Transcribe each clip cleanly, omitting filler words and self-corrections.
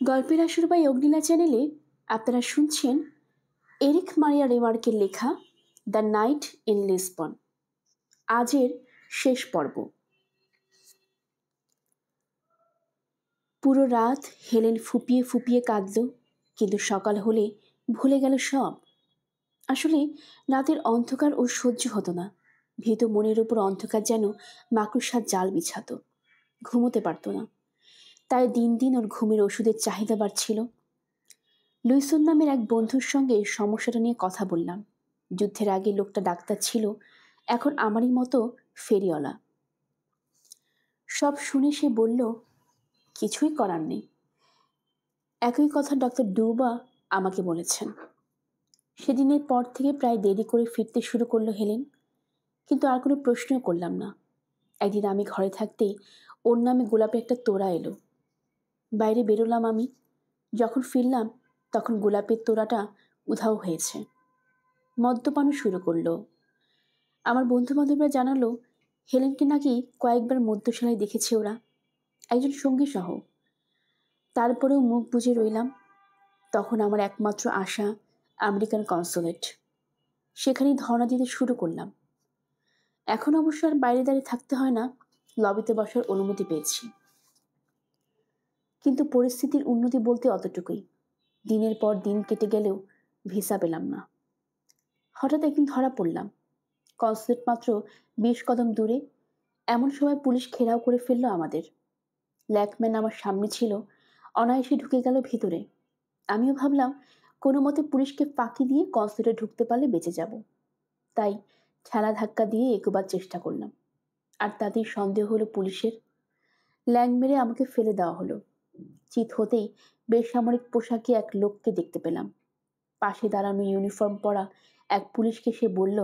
গল্পের আসর বা অগ্নিলা চ্যানেলে আপনারা শুনছেন এরিক মারিয়া রেমার্কের লেখা দ্য নাইট ইন লিসবন। আজের শেষ পর্ব। পুরো রাত হেলেন ফুপিয়ে ফুপিয়ে কাঁদল, কিন্তু সকাল হলে ভুলে গেল সব। আসলে রাতের অন্ধকার ওর সহ্য হতো না। ভীত মনের উপর অন্ধকার যেন মাকড়সার জাল বিছাতো। ঘুমোতে পারত না। তাই দিন দিন ওর ঘুমের ওষুধের চাহিদা বাড়ছিল। লুইসন নামের এক বন্ধুর সঙ্গে সমস্যাটা নিয়ে কথা বললাম। যুদ্ধের আগে লোকটা ডাক্তার ছিল, এখন আমারই মতো ফেরিওয়ালা। সব শুনে সে বলল, কিছুই করার নেই। একই কথা ডক্টর ডুবা আমাকে বলেছেন। সেদিনের পর থেকে প্রায় দেরি করে ফিরতে শুরু করলো হেলেন, কিন্তু আর কোনো প্রশ্নও করলাম না। একদিন আমি ঘরে থাকতেই ওর নামে গোলাপের একটা তোড়া এলো। বাইরে বেরোলাম আমি। যখন ফিরলাম তখন গোলাপের তোড়াটা উধাও হয়েছে। মদ্যপানও শুরু করলো। আমার বন্ধু বান্ধবরা জানালো হেলেনকে নাকি কয়েকবার মদ্যশালায় দেখেছে ওরা, একজন সঙ্গী সহ। তারপরেও মুখ বুজে রইলাম। তখন আমার একমাত্র আশা আমেরিকান কনসুলেট। সেখানেই ধর্ণা দিতে শুরু করলাম। এখন অবশ্য আর বাইরে দাঁড়িয়ে থাকতে হয় না, লবিতে বসার অনুমতি পেয়েছি। কিন্তু পরিস্থিতির উন্নতি বলতে অতটুকুই। দিনের পর দিন কেটে গেলেও ভিসা পেলাম না। হঠাৎ একদিন ধরা পড়লাম। কনসুলেট মাত্র 20 কদম দূরে। এমন সময় পুলিশ ঘেরাও করে ফেললো আমাদের। ল্যাকম্যান আমার সামনে ছিল, অনায়াসে ঢুকে গেল ভিতরে। আমিও ভাবলাম কোনো মতে পুলিশকে ফাঁকি দিয়ে কনসুলেটে ঢুকতে পারলে বেঁচে যাব। তাই ঠেলা ধাক্কা দিয়ে এগোবার চেষ্টা করলাম। আর তাতেই সন্দেহ হলো পুলিশের। ল্যাং মেরে আমাকে ফেলে দেওয়া হলো। চিত হতেই বেসামরিক পোশাকে এক লোককে দেখতে পেলাম। পাশে দাঁড়ানো ইউনিফর্ম পরা এক পুলিশকে সে বলল,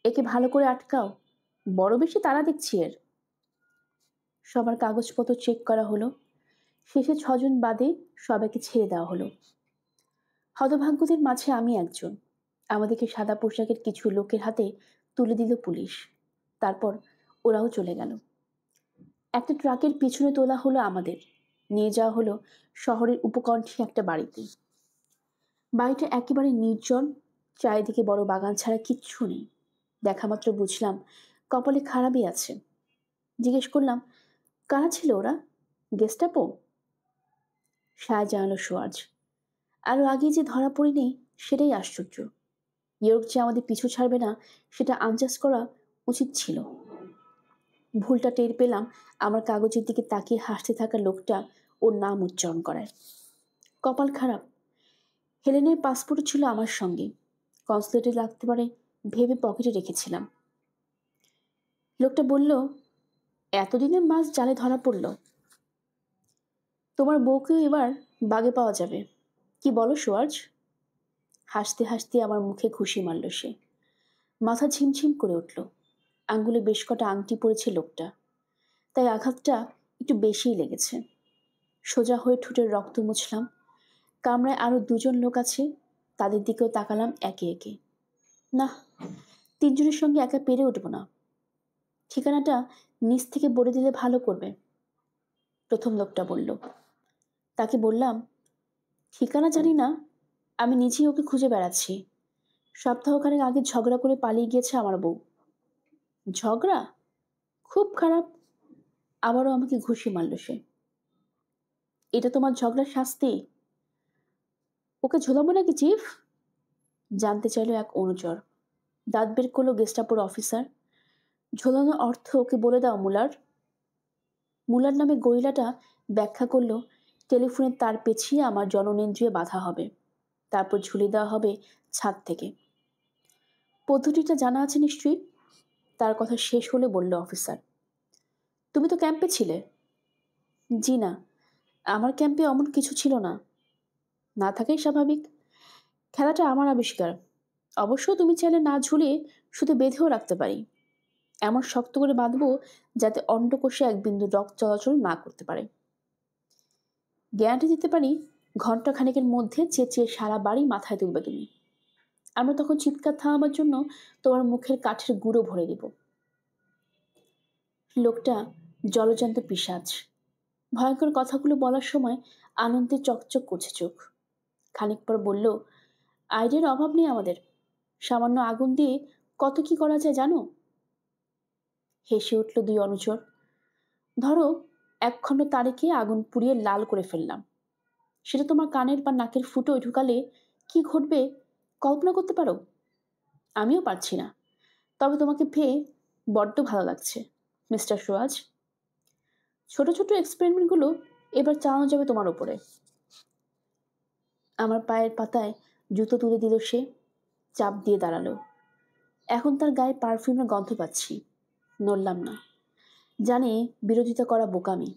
একে ভালো করে আটকাও, বড় বেশি তারা দেখছি এর। সবার কাগজপত্র চেক করা হলো। শেষে 6 জন বাদে সবাইকে ছেড়ে দেওয়া হলো। হতভাগ্যদের মাঝে আমি একজন। আমাদেরকে সাদা পোশাকের কিছু লোকের হাতে তুলে দিল পুলিশ। তারপর ওরাও চলে গেল। একটা ট্রাকের পিছনে তোলা হলো আমাদের, নিয়ে যাওয়া হলো শহরের উপকণ্ঠে একটা বাড়িতে। বাড়িটা একেবারে নির্জন, চারিদিকে বড় বাগান ছাড়া কিচ্ছু নেই। দেখা মাত্র বুঝলাম কপালে খারাপই আছে। জিজ্ঞেস করলাম, কারা ছিল ওরা? গেস্টাপো? সায় জানালো সোয়ার্জ। আরও আগে যে ধরা পড়িনি সেটাই আশ্চর্য। ইয়র্ক যে আমাদের পিছু ছাড়বে না সেটা আন্দাজ করা উচিত ছিল। ভুলটা টের পেলাম আমার কাগজের দিকে তাকিয়ে হাসতে থাকা লোকটা ওর নাম উচ্চারণ করায়। কপাল খারাপ। হেলেনের পাসপোর্ট ছিল আমার সঙ্গে। কনসুলেটে লাগতে পারে ভেবে পকেটে রেখেছিলাম। লোকটা বলল, এতদিনে মাছ জালে ধরা পড়ল। তোমার বউকেও এবার বাগে পাওয়া যাবে, কি বলো সোয়ার্জ? হাসতে হাসতে আমার মুখে ঘুষি মারল সে। মাথা ঝিমঝিম করে উঠল। আঙ্গুলে বেশ কটা আংটি পড়েছে লোকটা, তাই আঘাতটা একটু বেশিই লেগেছে। সোজা হয়ে ঠোঁটের রক্ত মুছলাম। কামরায় আরো 2 জন লোক আছে, তাদের দিকেও তাকালাম একে একে। না, 3 জনের সঙ্গে একা পেরে উঠব না। ঠিকানাটা নিচ থেকে বলে দিলে ভালো করবে, প্রথম লোকটা বলল। তাকে বললাম, ঠিকানা জানি না, আমি নিজেই ওকে খুঁজে বেড়াচ্ছি। সপ্তাহখানেক আগে ঝগড়া করে পালিয়ে গিয়েছে আমার বউ। ঝগড়া? খুব খারাপ। আবারও আমাকে ঘুষি মারল সে। এটা তোমার ঝগড়ার শাস্তি? ওকে ঝোলাবো নাকি চিফ? জানতে চাইল এক অনুচর। দাঁত বের করলো গেস্টাপোর অফিসার। ঝোলানো অর্থ ওকে বলে দাও মুলার। মুলার নামে গরিলাটা ব্যাখ্যা করলো, টেলিফোনের তার পেছিয়ে আমার জননেন্দ্রিয়ে বাধা হবে, তারপর ঝুলে দেওয়া হবে ছাদ থেকে। পদ্ধতিটা জানা আছে নিশ্চয়ই? তার কথা শেষ হলে বলল অফিসার, তুমি তো ক্যাম্পে ছিলে। জি না, আমার ক্যাম্পে অমন কিছু ছিল না। না থাকাই স্বাভাবিক। খেলাটা আমার আবিষ্কার। অবশ্য তুমি চাইলে না ঝুলিয়ে শুধু বেঁধেও রাখতে পারি। এমন শক্ত করে বাঁধবো যাতে অন্ডকোষে এক বিন্দু রক্ত চলাচল না করতে পারে। গ্যারান্টি দিতে পারি ঘন্টাখানেকের মধ্যে চেঁচিয়ে সারা বাড়ি মাথায় তুলবে তুমি। আমরা তখন চিৎকার থামাবার জন্য তোমার মুখের কাঠের গুঁড়ো ভরে দেব। লোকটা জলজান্ত পিশাচ। ভয়ঙ্কর কথাগুলো বলার সময় আনন্দে চকচক করছে চোখ। খানিক পর বলল, আইডিয়ার অভাব নেই আমাদের। সামান্য আগুন দিয়ে কত কি করা যায় জানো? হেসে উঠল দুই অনুচর। ধরো, একখণ্ড তারেকে আগুন পুড়িয়ে লাল করে ফেললাম। সেটা তোমার কানের বা নাকের ফুটোয় ঢুকালে কি ঘটবে কল্পনা করতে পারো? আমিও পারছি না, তবে তোমাকে পেয়ে বড্ড ভালো লাগছে মিস্টার সুরাজ। ছোট ছোট এক্সপেরিমেন্টগুলো এবার চালানো যাবে তোমার উপরে। আমার পায়ের পাতায় জুতো তুলে দিল সে। চাপ দিয়ে দাঁড়ালো। এখন তার গায়ে পারফিউমের গন্ধ পাচ্ছি। নড়লাম না। জানি বিরোধিতা করা বোকামি,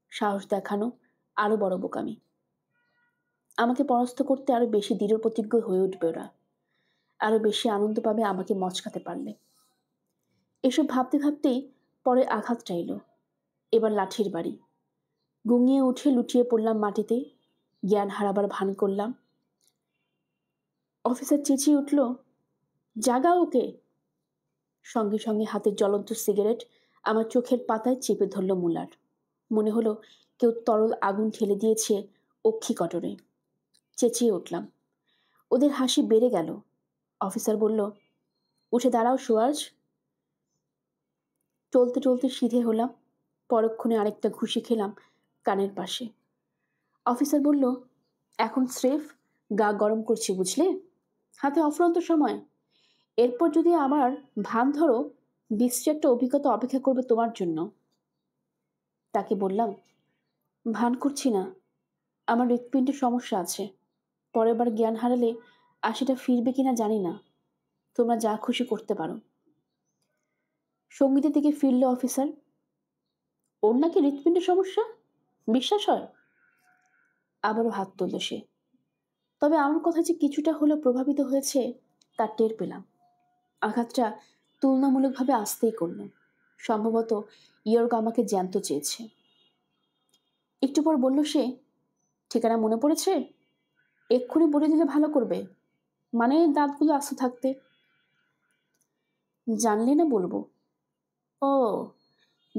সাহস দেখানো আরো বড় বোকামি। আমাকে পরাস্ত করতে আরো বেশি দৃঢ় প্রতিজ্ঞ হয়ে উঠবে ওরা। আরো বেশি আনন্দ পাবে আমাকে মচকাতে পারলে। এসব ভাবতে ভাবতেই পরে আঘাতটা এলো। এবার লাঠির বাড়ি। গুঙিয়ে উঠে লুটিয়ে পড়লাম মাটিতে। জ্ঞান হারাবার ভান করলাম। অফিসার চেঁচিয়ে উঠল, জাগা ওকে। সঙ্গে সঙ্গে হাতের জ্বলন্ত সিগারেট আমার চোখের পাতায় চেপে ধরল মুলার। মনে হলো কেউ তরল আগুন ঠেলে দিয়েছে অক্ষি কটরে। চেঁচিয়ে উঠলাম। ওদের হাসি বেড়ে গেল। অফিসার বলল, উঠে দাঁড়াও সুয়াজ। চলতে চলতে সিধে হলাম। পরক্ষণে আরেকটা ঘুষি খেলাম কানের পাশে। অফিসার বলল, এখন স্রেফ গা গরম করছি বুঝলে, হাতে অফুরন্ত সময়। এরপর যদি আমার ভান ধরো, বিশ্রী একটা অভিজ্ঞতা অপেক্ষা করবে তোমার জন্য। তাকে বললাম, ভান করছি না, আমার হৃৎপিণ্ডের সমস্যা আছে। পরের বার জ্ঞান হারালে আর সেটা ফিরবে কিনা জানি না। তোমরা যা খুশি করতে পারো। সঙ্গীতের দিকে ফিরল অফিসার। ওর নাকি হৃৎপিণ্ডের সমস্যা, বিশ্বাস হয়? আবারও হাত তুলল সে। তবে আমার কথা যে কিছুটা হলেও প্রভাবিত হয়েছে তার টের পেলাম। আঘাতটা তুলনামূলকভাবে আস্তেই করল। সম্ভবত ইয়র্ক আমাকে জ্যান্ত চেয়েছে। একটু পর বলল সে, ঠিকানা মনে পড়েছে? এক্ষুনি বলে দিলে ভালো করবে, মানে দাঁতগুলো আস্ত থাকতে। জানলে না বলবো। ও,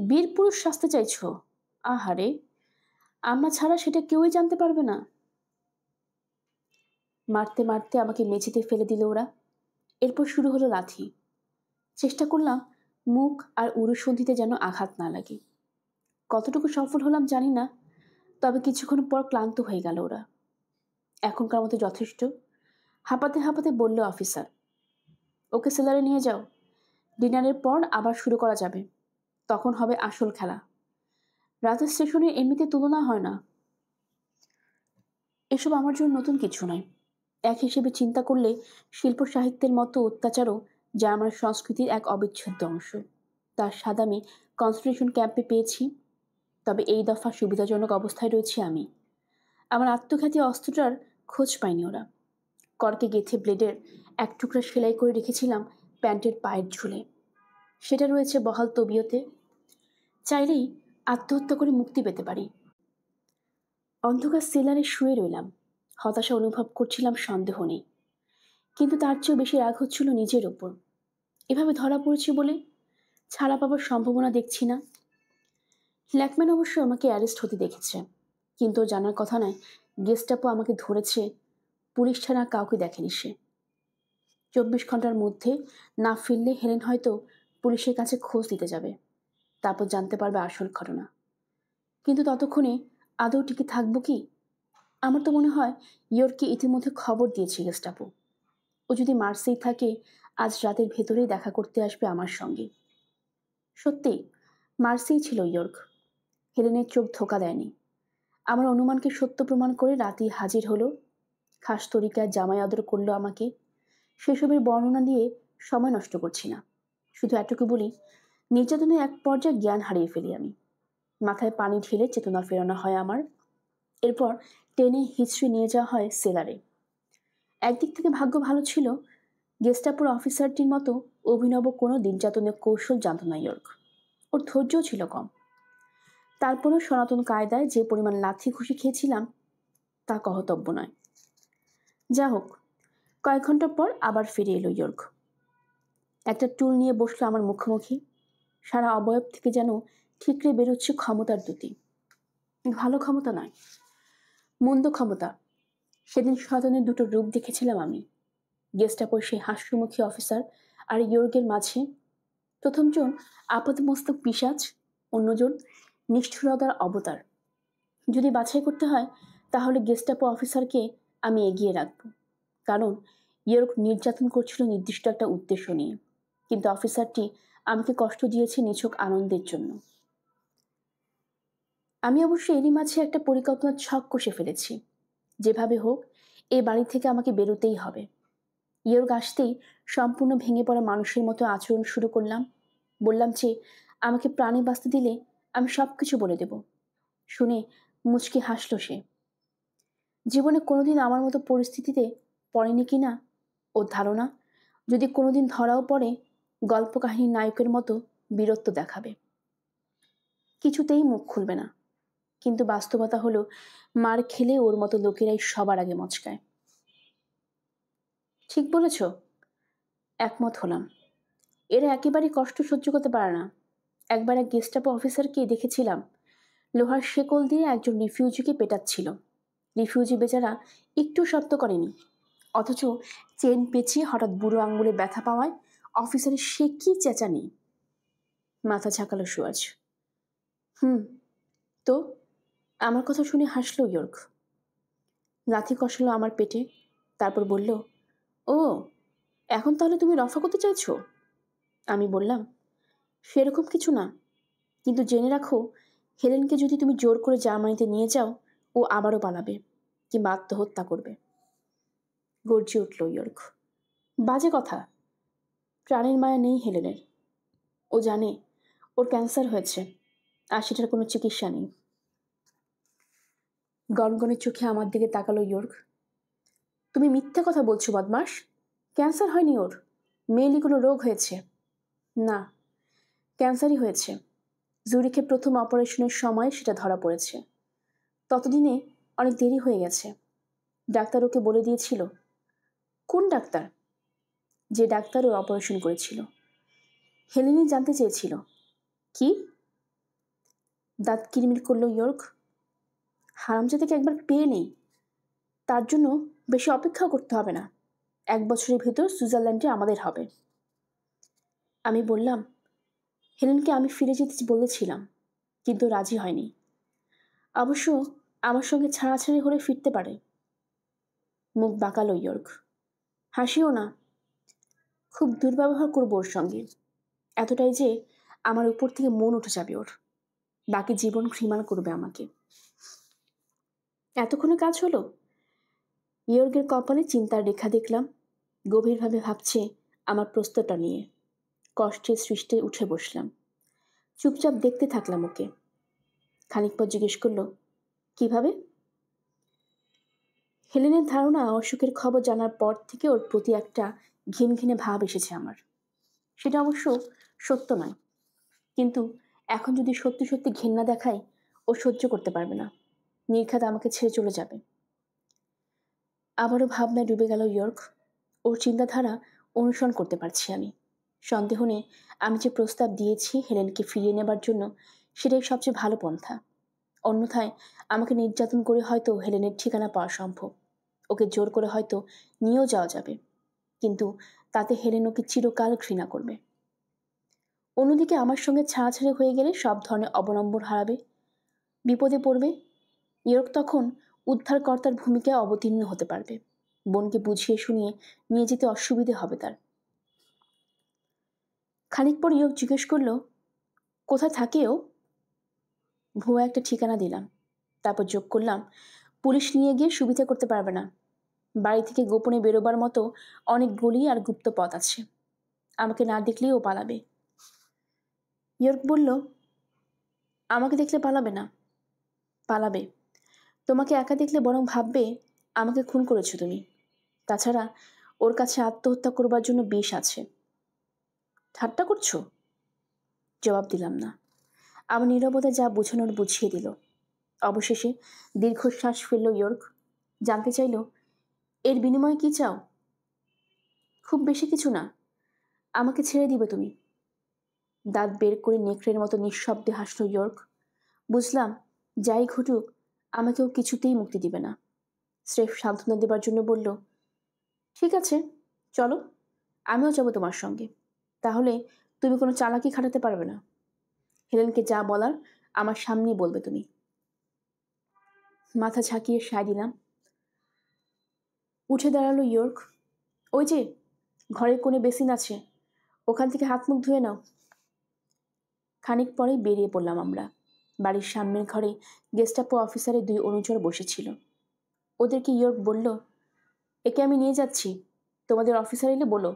বীর পুরুষ সাজতে চাইছো? আহারে, আমরা ছাড়া সেটা কেউই জানতে পারবে না। মারতে মারতে আমাকে মেঝেতে ফেলে দিল ওরা। এরপর শুরু হলো লাথি। চেষ্টা করলাম মুখ আর উরুসন্ধিতে যেন আঘাত না লাগে। কতটুকু সফল হলাম জানি না, তবে কিছুক্ষণ পর ক্লান্ত হয়ে গেল ওরা। এখনকার মতো যথেষ্ট। হাঁপাতে হাঁপাতে বলল অফিসার, ওকে সেলারে নিয়ে যাও। ডিনারের পর আবার শুরু করা যাবে। তখন হবে আসল খেলা। রাতের স্টেশনে এমনিতে তুলনা হয় না। এসব আমার জন্য নতুন কিছু নয়। এক হিসেবে চিন্তা করলে শিল্প সাহিত্যের মতো অত্যাচারও যা আমার সংস্কৃতির এক অবিচ্ছেদ্য অংশ। তার স্বাদ আমি কনসেন্ট্রেশন ক্যাম্পে পেয়েছি। তবে এই দফা সুবিধাজনক অবস্থায় রয়েছি আমি। আমার আত্মঘাতী অস্ত্রটার খোঁজ পায়নি ওরা। করকে গেঁথে ব্লেডের এক টুকরা সেলাই করে রেখেছিলাম প্যান্টের পায়ের ঝুলে। সেটা রয়েছে বহাল তবিয়তে। চাইলেই আত্মহত্যা করে মুক্তি পেতে পারি। অন্ধকার সেলারে শুয়ে রইলাম। হতাশা অনুভব করছিলাম, সন্দেহ নেই। কিন্তু তার চেয়েও বেশি রাগ হচ্ছিল নিজের ওপর। এভাবে ধরা পড়েছি বলে ছাড়া পাবার সম্ভাবনা দেখছি না। ল্যাকম্যান অবশ্য আমাকে অ্যারেস্ট হতে দেখেছে, কিন্তু জানার কথা নয় গেস্টাপো আমাকে ধরেছে। পুলিশ ছাড়া কাউকে দেখেনি সে। 24 ঘন্টার মধ্যে না ফিরলে হেলেন হয়তো পুলিশের কাছে খোঁজ দিতে যাবে। তারপর জানতে পারবে আসল ঘটনা। কিন্তু ততক্ষণে আদৌ টিকে থাকবো কি? আমার তো মনে হয় ইয়র্ককে ইতিমধ্যে খবর দিয়েছে গেস্টাপো। ও যদি মার্সেই থাকে, আজ রাতের ভেতরেই দেখা করতে আসবে আমার সঙ্গে। সত্যি মার্সেই ছিল ইয়র্ক। হেলেনের চোখ ধোকা দেয়নি। আমার অনুমানকে সত্য প্রমাণ করে রাতেই হাজির হলো। খাস তরিকায় জামাই আদর করলো আমাকে। সেসবের বর্ণনা দিয়ে সময় নষ্ট করছি না। শুধু এটুকু বলি, নির্যাতনে এক পর্যায়ে জ্ঞান হারিয়ে ফেলি আমি। মাথায় পানি ঢেলে চেতনা ফেরানো হয় আমার। এরপর টেনে হিস্ট্রি নিয়ে যাওয়া হয় সেলারে। একদিক থেকে ভাগ্য ভালো ছিল, গেস্টাপোর অফিসারটির মতো অভিনব কোনো নির্যাতনের কৌশল জানত না ইয়র্ক। ওর ধৈর্যও ছিল কম। তারপরও সনাতন কায়দায় যে পরিমাণ লাথি খুশি খেয়েছিলাম তা কহতব্য নয়। যা হোক, কয়েক ঘন্টা পর আবার ফিরে এলো ইয়র্ক। একটা টুল নিয়ে বসলো আমার মুখোমুখি। সারা অবয়ব থেকে যেন ঠিকরে বেরোচ্ছে ক্ষমতার দ্যুতি। ভালো ক্ষমতা নয়, মন্দ ক্ষমতা। সেদিন সদনের দুটো রূপ দেখেছিলাম আমি। গেস্টাপোর সেই হাস্যমুখী অফিসার আর ইয়র্গের মাঝে প্রথমজন আপাতমস্তক পিশাচ, অন্যজন নিষ্ঠুরতার অবতার। যদি বাছাই করতে হয় তাহলে গেস্টাপো অফিসারকে আমি এগিয়ে রাখব, কারণ ইয়র্ক নির্যাতন করছিল নির্দিষ্ট একটা উদ্দেশ্য নিয়ে, কিন্তু অফিসারটি আমাকে কষ্ট দিয়েছে নিছক আনন্দের জন্য। আমি অবশ্য এরই মাঝে একটা পরিকল্পনার ছক কষে ফেলেছি। যেভাবে হোক এই বাড়ি থেকে আমাকে বেরোতেই হবে। ইয়র্ক আসতেই সম্পূর্ণ ভেঙে পড়া মানুষের মতো আচরণ শুরু করলাম। বললাম যে আমাকে প্রাণে বাঁচতে দিলে আমি সবকিছু বলে দেব। শুনে মুচকি হাসল সে। জীবনে কোনোদিন আমার মতো পরিস্থিতিতে পড়েনি কিনা ওর ধারণা, যদি কোনোদিন ধরাও পড়ে গল্প কাহিনীর নায়কের মতো বীরত্ব দেখাবে, কিছুতেই মুখ খুলবে না। কিন্তু বাস্তবতা হলো মার খেলে ওর মতো লোকেরাই সবার আগে মচকায়। ঠিক বলেছ, একমত হলাম। এরা একেবারেই কষ্ট সহ্য করতে পারে না। একবার এক গেস্টাপো অফিসারকে দেখেছিলাম লোহার শেকল দিয়ে একজন রিফিউজিকে পেটাচ্ছিল। রিফিউজি বেচারা একটু শব্দ করেনি, অথচ চেন পেঁচিয়ে হঠাৎ বুড়ো আঙ্গুলে ব্যথা পাওয়ায় অফিসারের সে কি চেঁচানি। মাথা ঝাঁকালো সুয়াজ। তো আমার কথা শুনে হাসলো ইয়র্ক। লাথি কষালো আমার পেটে, তারপর বলল, ও এখন তাহলে তুমি রফা করতে চাইছো? আমি বললাম, সেরকম কিছু না, কিন্তু জেনে রাখো হেলেনকে যদি তুমি জোর করে জার্মানিতে নিয়ে যাও ও আবারও পালাবে কিংবা আত্মহত্যা করবে। গর্জে উঠল ইয়র্ক। বাজে কথা। প্রাণের মায়া নেই হেলেনের। ও জানে ওর ক্যান্সার হয়েছে আর সেটার কোনো চিকিৎসা নেই। গনগনের চোখে আমার দিকে তাকালো ইয়র্ক। তুমি মিথ্যে কথা বলছো বদমাস। ক্যান্সার হয়নি ওর, মেয়েলি কোনো রোগ হয়েছে। না, ক্যান্সারই হয়েছে। জুরিখে প্রথম অপারেশনের সময় সেটা ধরা পড়েছে। ততদিনে অনেক দেরি হয়ে গেছে। ডাক্তার ওকে বলে দিয়েছিল। কোন ডাক্তার? যে ডাক্তার ওর অপারেশন করেছিল। হেলেনই জানতে চেয়েছিল। কি? দাঁত কিরমির করলো ইয়র্ক। হারামজাদাকে একবার পেয়ে নেই, তার জন্য বেশি অপেক্ষাও করতে হবে না। 1 বছরের ভেতর সুইজারল্যান্ডে আমাদের হবে। আমি বললাম, হেলেনকে আমি ফিরে যেতে বলেছিলাম, কিন্তু রাজি হয়নি। অবশ্য আমার সঙ্গে ছাড়াছাড়ি হলে ফিরতে পারে। মুখ বাঁকালো ইয়র্ক। হাসিও না। খুব দুর্ব্যবহার করবো ওর সঙ্গে, এতটাই যে আমার উপর থেকে মন উঠে যাবে ওর। বাকি জীবন ঘৃণা করবে আমাকে। এতক্ষণে কাজ হলো? ইয়র্গের কপালে চিন্তার রেখা দেখলাম। গভীরভাবে ভাবছে আমার প্রশ্নটা নিয়ে। কষ্টের সৃষ্টে উঠে বসলাম। চুপচাপ দেখতে থাকলাম ওকে। খানিক পর জিজ্ঞেস করলো, কিভাবে? হেলেনের ধারণা অসুখের খবর জানার পর থেকে ওর প্রতি একটা ঘিনঘিনে ভাব এসেছে আমার। সেটা অবশ্য সত্য নয়, কিন্তু এখন যদি সত্যি সত্যি ঘেন্না দেখায় ও সহ্য করতে পারবে না, নির্ঘাত আমাকে ছেড়ে চলে যাবে। আবারও ভাবনায় ডুবে গেল ইয়র্ক। ওর চিন্তাধারা অনুসরণ করতে পারছি আমি। সন্দেহ নেই আমি যে প্রস্তাব দিয়েছি হেলেনকে ফিরিয়ে নেবার জন্য, সেটাই সবচেয়ে ভালো পন্থা। অন্যথায় আমাকে নির্যাতন করে হয়তো হেলেনের ঠিকানা পাওয়া সম্ভব, ওকে জোর করে হয়তো নিয়েও যাওয়া যাবে, কিন্তু তাতে হেলেন ওকে চিরকাল ঘৃণা করবে। অন্যদিকে আমার সঙ্গে ছাড়াছাড়ি হয়ে গেলে সব ধরনের অবলম্বন হারাবে, বিপদে পড়বে। ইয়র্ক তখন উদ্ধারকর্তার ভূমিকায় অবতীর্ণ হতে পারবে। বোনকে বুঝিয়ে শুনিয়ে নিয়ে যেতে অসুবিধে হবে তার। খানিক পর ইয়র্ক জিজ্ঞেস করলো, কোথায় থাকে ও? ভুয়া একটা ঠিকানা দিলাম, তারপর যোগ করলাম, পুলিশ নিয়ে গিয়ে সুবিধা করতে পারবে না। বাড়ি থেকে গোপনে বেরোবার মতো অনেক গলি আর গুপ্ত পথ আছে। আমাকে না দেখলেই ও পালাবে। ইয়র্ক বলল, আমাকে দেখলে পালাবে না। পালাবে। তোমাকে একা দেখলে বরং ভাববে আমাকে খুন করেছো তুমি। তাছাড়া ওর কাছে আত্মহত্যা করবার জন্য বিষ আছে। ঠাট্টা করছো? জবাব দিলাম না। আমার নীরবতা যা বোঝানোর বুঝিয়ে দিল। অবশেষে দীর্ঘশ্বাস ফেলল ইয়র্ক। জানতে চাইল, এর বিনিময়ে কি চাও? খুব বেশি কিছু না, আমাকে ছেড়ে দিবে তুমি। দাঁত বের করে নেকড়ের মতো নিঃশব্দে হাসল ইয়র্ক। বুঝলাম যাই ঘটুক আমাকেও কিছুতেই মুক্তি দিবে না। স্রেফ সান্ত্বনা দেবার জন্য বলল, ঠিক আছে চলো, আমিও যাবো তোমার সঙ্গে। তাহলে তুমি কোনো চালাকি খাটাতে পারবে না। হেলেনকে যা বলার আমার সামনেই বলবে তুমি। মাথা ঝাঁকিয়ে সায় দিলাম। উঠে দাঁড়ালো ইয়র্ক। ওই যে ঘরের কোণে বেসিন আছে, ওখান থেকে হাত মুখ ধুয়ে নাও। খানিক পরেই বেরিয়ে পড়লাম আমরা। বাড়ির সামনের ঘরে গেস্টাপো অফিসারের 2 অনুচর বসেছিল। ওদেরকে ইয়র্ক বলল, একে আমি নিয়ে যাচ্ছি, তোমাদের অফিসার এলে বলো।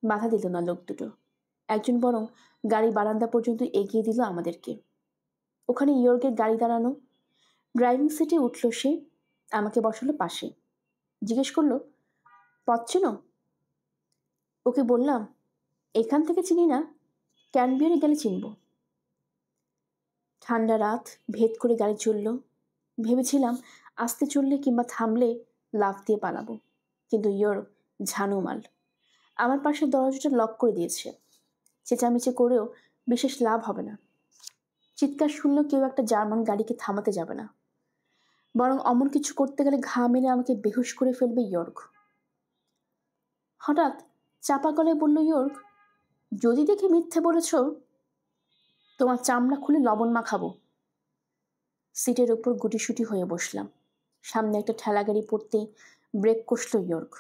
বাধা দিল না লোক দুটো। একজন বরং গাড়ি বারান্দা পর্যন্ত এগিয়ে দিল আমাদেরকে। ওখানে ইয়র্কের গাড়ি দাঁড়ানো। ড্রাইভিং সিটে উঠল সে, আমাকে বসালো পাশে। জিজ্ঞেস করলো, পথ চেনো? ওকে বললাম, এখান থেকে চিনি না, ক্যানবিয়ারে গেলে চিনব। ঠান্ডা রাত, ভেদ করে গাড়ি চলল। ভেবেছিলাম আস্তে চললে কিংবা থামলে লাফ দিয়ে পালাবো, কিন্তু ইয়র্ক ঝানু মাল। আমার পাশের দরজাটা লক করে দিয়েছে। চেঁচামেচি করেও বিশেষ লাভ হবে না। চিৎকার শুনলেও কেউ একটা জার্মান গাড়িকে থামাতে যাবে না, বরং অমন কিছু করতে গেলে ঘা মেরে আমাকে বেহুশ করে ফেলবে ইয়র্ক। হঠাৎ চাপা গলায় বলল ইয়র্ক, যদি দেখে মিথ্যে বলেছ, তোমার চামড়া খুলে লবণ মাখাবো। সিটের ওপর গুটিসুটি হয়ে বসলাম। সামনে একটা ঠেলা গাড়ি পড়তেই ব্রেক কষল ইয়র্ক।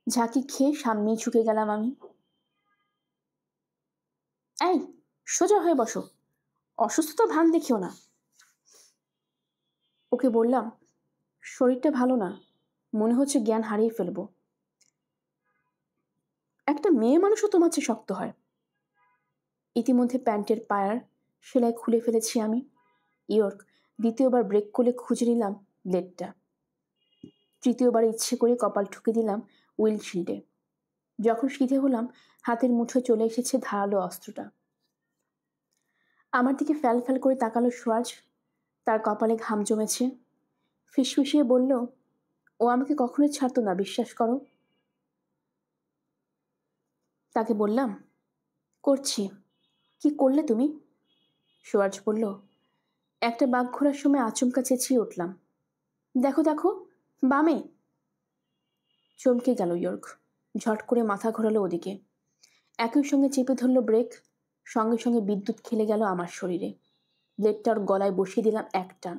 ঝাঁকি খেয়ে সামনেই ঝুঁকে গেলাম আমি। এই, সোজা হয়ে বসো, অসুস্থতা ভান দেখিও না। ওকে বললাম, শরীরটা ভালো না, মনে হচ্ছে জ্ঞান হারিয়ে ফেলবো। একটা মেয়ে মানুষও তোমার চেয়ে শক্ত হয়। ইতিমধ্যে প্যান্টের পায়ার সেলাই খুলে ফেলেছি আমি। ইয়র্ক দ্বিতীয়বার ব্রেক করলে খুঁজে নিলাম ব্লেডটা। তৃতীয়বার ইচ্ছে করে কপাল ঠুকে দিলাম উইন্ডশিল্ডে। যখন সিধে হলাম, হাতের মুঠোয় চলে এসেছে ধারালো অস্ত্রটা। আমার দিকে ফ্যাল ফ্যাল করে তাকালো সোয়ার্জ। তার কপালে ঘাম জমেছে। ফিসফিসিয়ে বলল, ও আমাকে কখনোই ছাড়তো না, বিশ্বাস করো। তাকে বললাম, করছি। কি করলে তুমি? সোয়ার্জ বলল, একটা বাঘ ঘোরার সময় আচমকা চেঁচিয়ে উঠলাম, দেখো দেখো বামে। চমকে গেল ইয়র্ক। ঝট করে মাথা ঘোরালো ওদিকে। একই সঙ্গে চেপে ধরল ব্রেক। সঙ্গে সঙ্গে বিদ্যুৎ খেলে গেল আমার শরীরে। ব্লেডটার গলায় বসিয়ে দিলাম এক টান।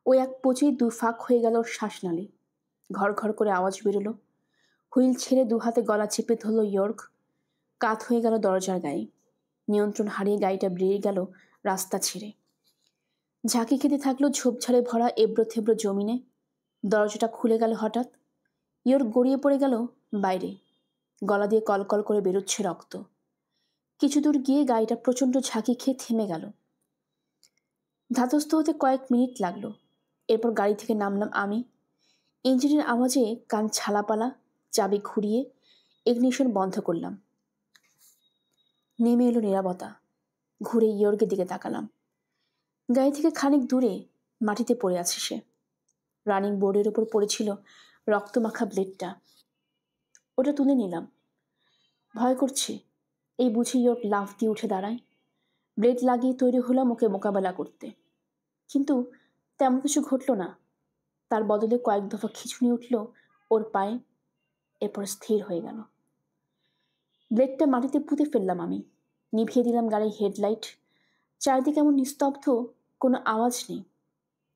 ওই এক পচেই 2 ফাঁক হয়ে গেল ওর শ্বাসনালী। ঘর ঘর করে আওয়াজ বেরোলো। হুইল ছেড়ে 2 হাতে গলা চেপে ধরল ইয়র্ক। কাত হয়ে গেল দরজার গায়ে। নিয়ন্ত্রণ হারিয়ে গাড়িটা বেরিয়ে গেল রাস্তা ছেড়ে। ঝাঁকি খেতে থাকলো ঝোপঝাড়ে ভরা এবড়ো থেবড়ো জমিনে। দরজাটা খুলে গেল হঠাৎ। ইয়র্ক গড়িয়ে পড়ে গেল বাইরে। গলা দিয়ে কলকল করে বেরোচ্ছে রক্ত। কিছু দূর গিয়ে গাড়িটা প্রচণ্ড ঝাঁকি খেয়ে থেমে গেল। ধাতস্থ হতে কয়েক মিনিট লাগলো। এরপর গাড়ি থেকে নামলাম আমি। ইঞ্জিনের আওয়াজে কান ছালাপালা। চাবি ঘুরিয়ে ইগনিশন বন্ধ করলাম। নেমে এলো নীরবতা। ঘুরে ইয়র্কের দিকে তাকালাম। গাড়ি থেকে খানিক দূরে মাটিতে পড়ে আছে সে। রানিং বোর্ডের ওপর পড়েছিল রক্তমাখা ব্লেডটা। ওটা তুলে নিলাম। ভয় করছে, এই বুঝি ইয়র্ক লাফ দিয়ে উঠে দাঁড়ায়। ব্লেড লাগিয়ে তৈরি হলাম ওকে মোকাবেলা করতে। কিন্তু তেমন কিছু ঘটল না। তার বদলে কয়েক দফা খিঁচুনি উঠল ওর পায়ে। এরপর স্থির হয়ে গেল। ব্লেডটা মাটিতে পুঁতে ফেললাম আমি। নিভিয়ে দিলাম গাড়ির হেডলাইট। চারিদিকে এমন নিস্তব্ধ, কোনো আওয়াজ নেই।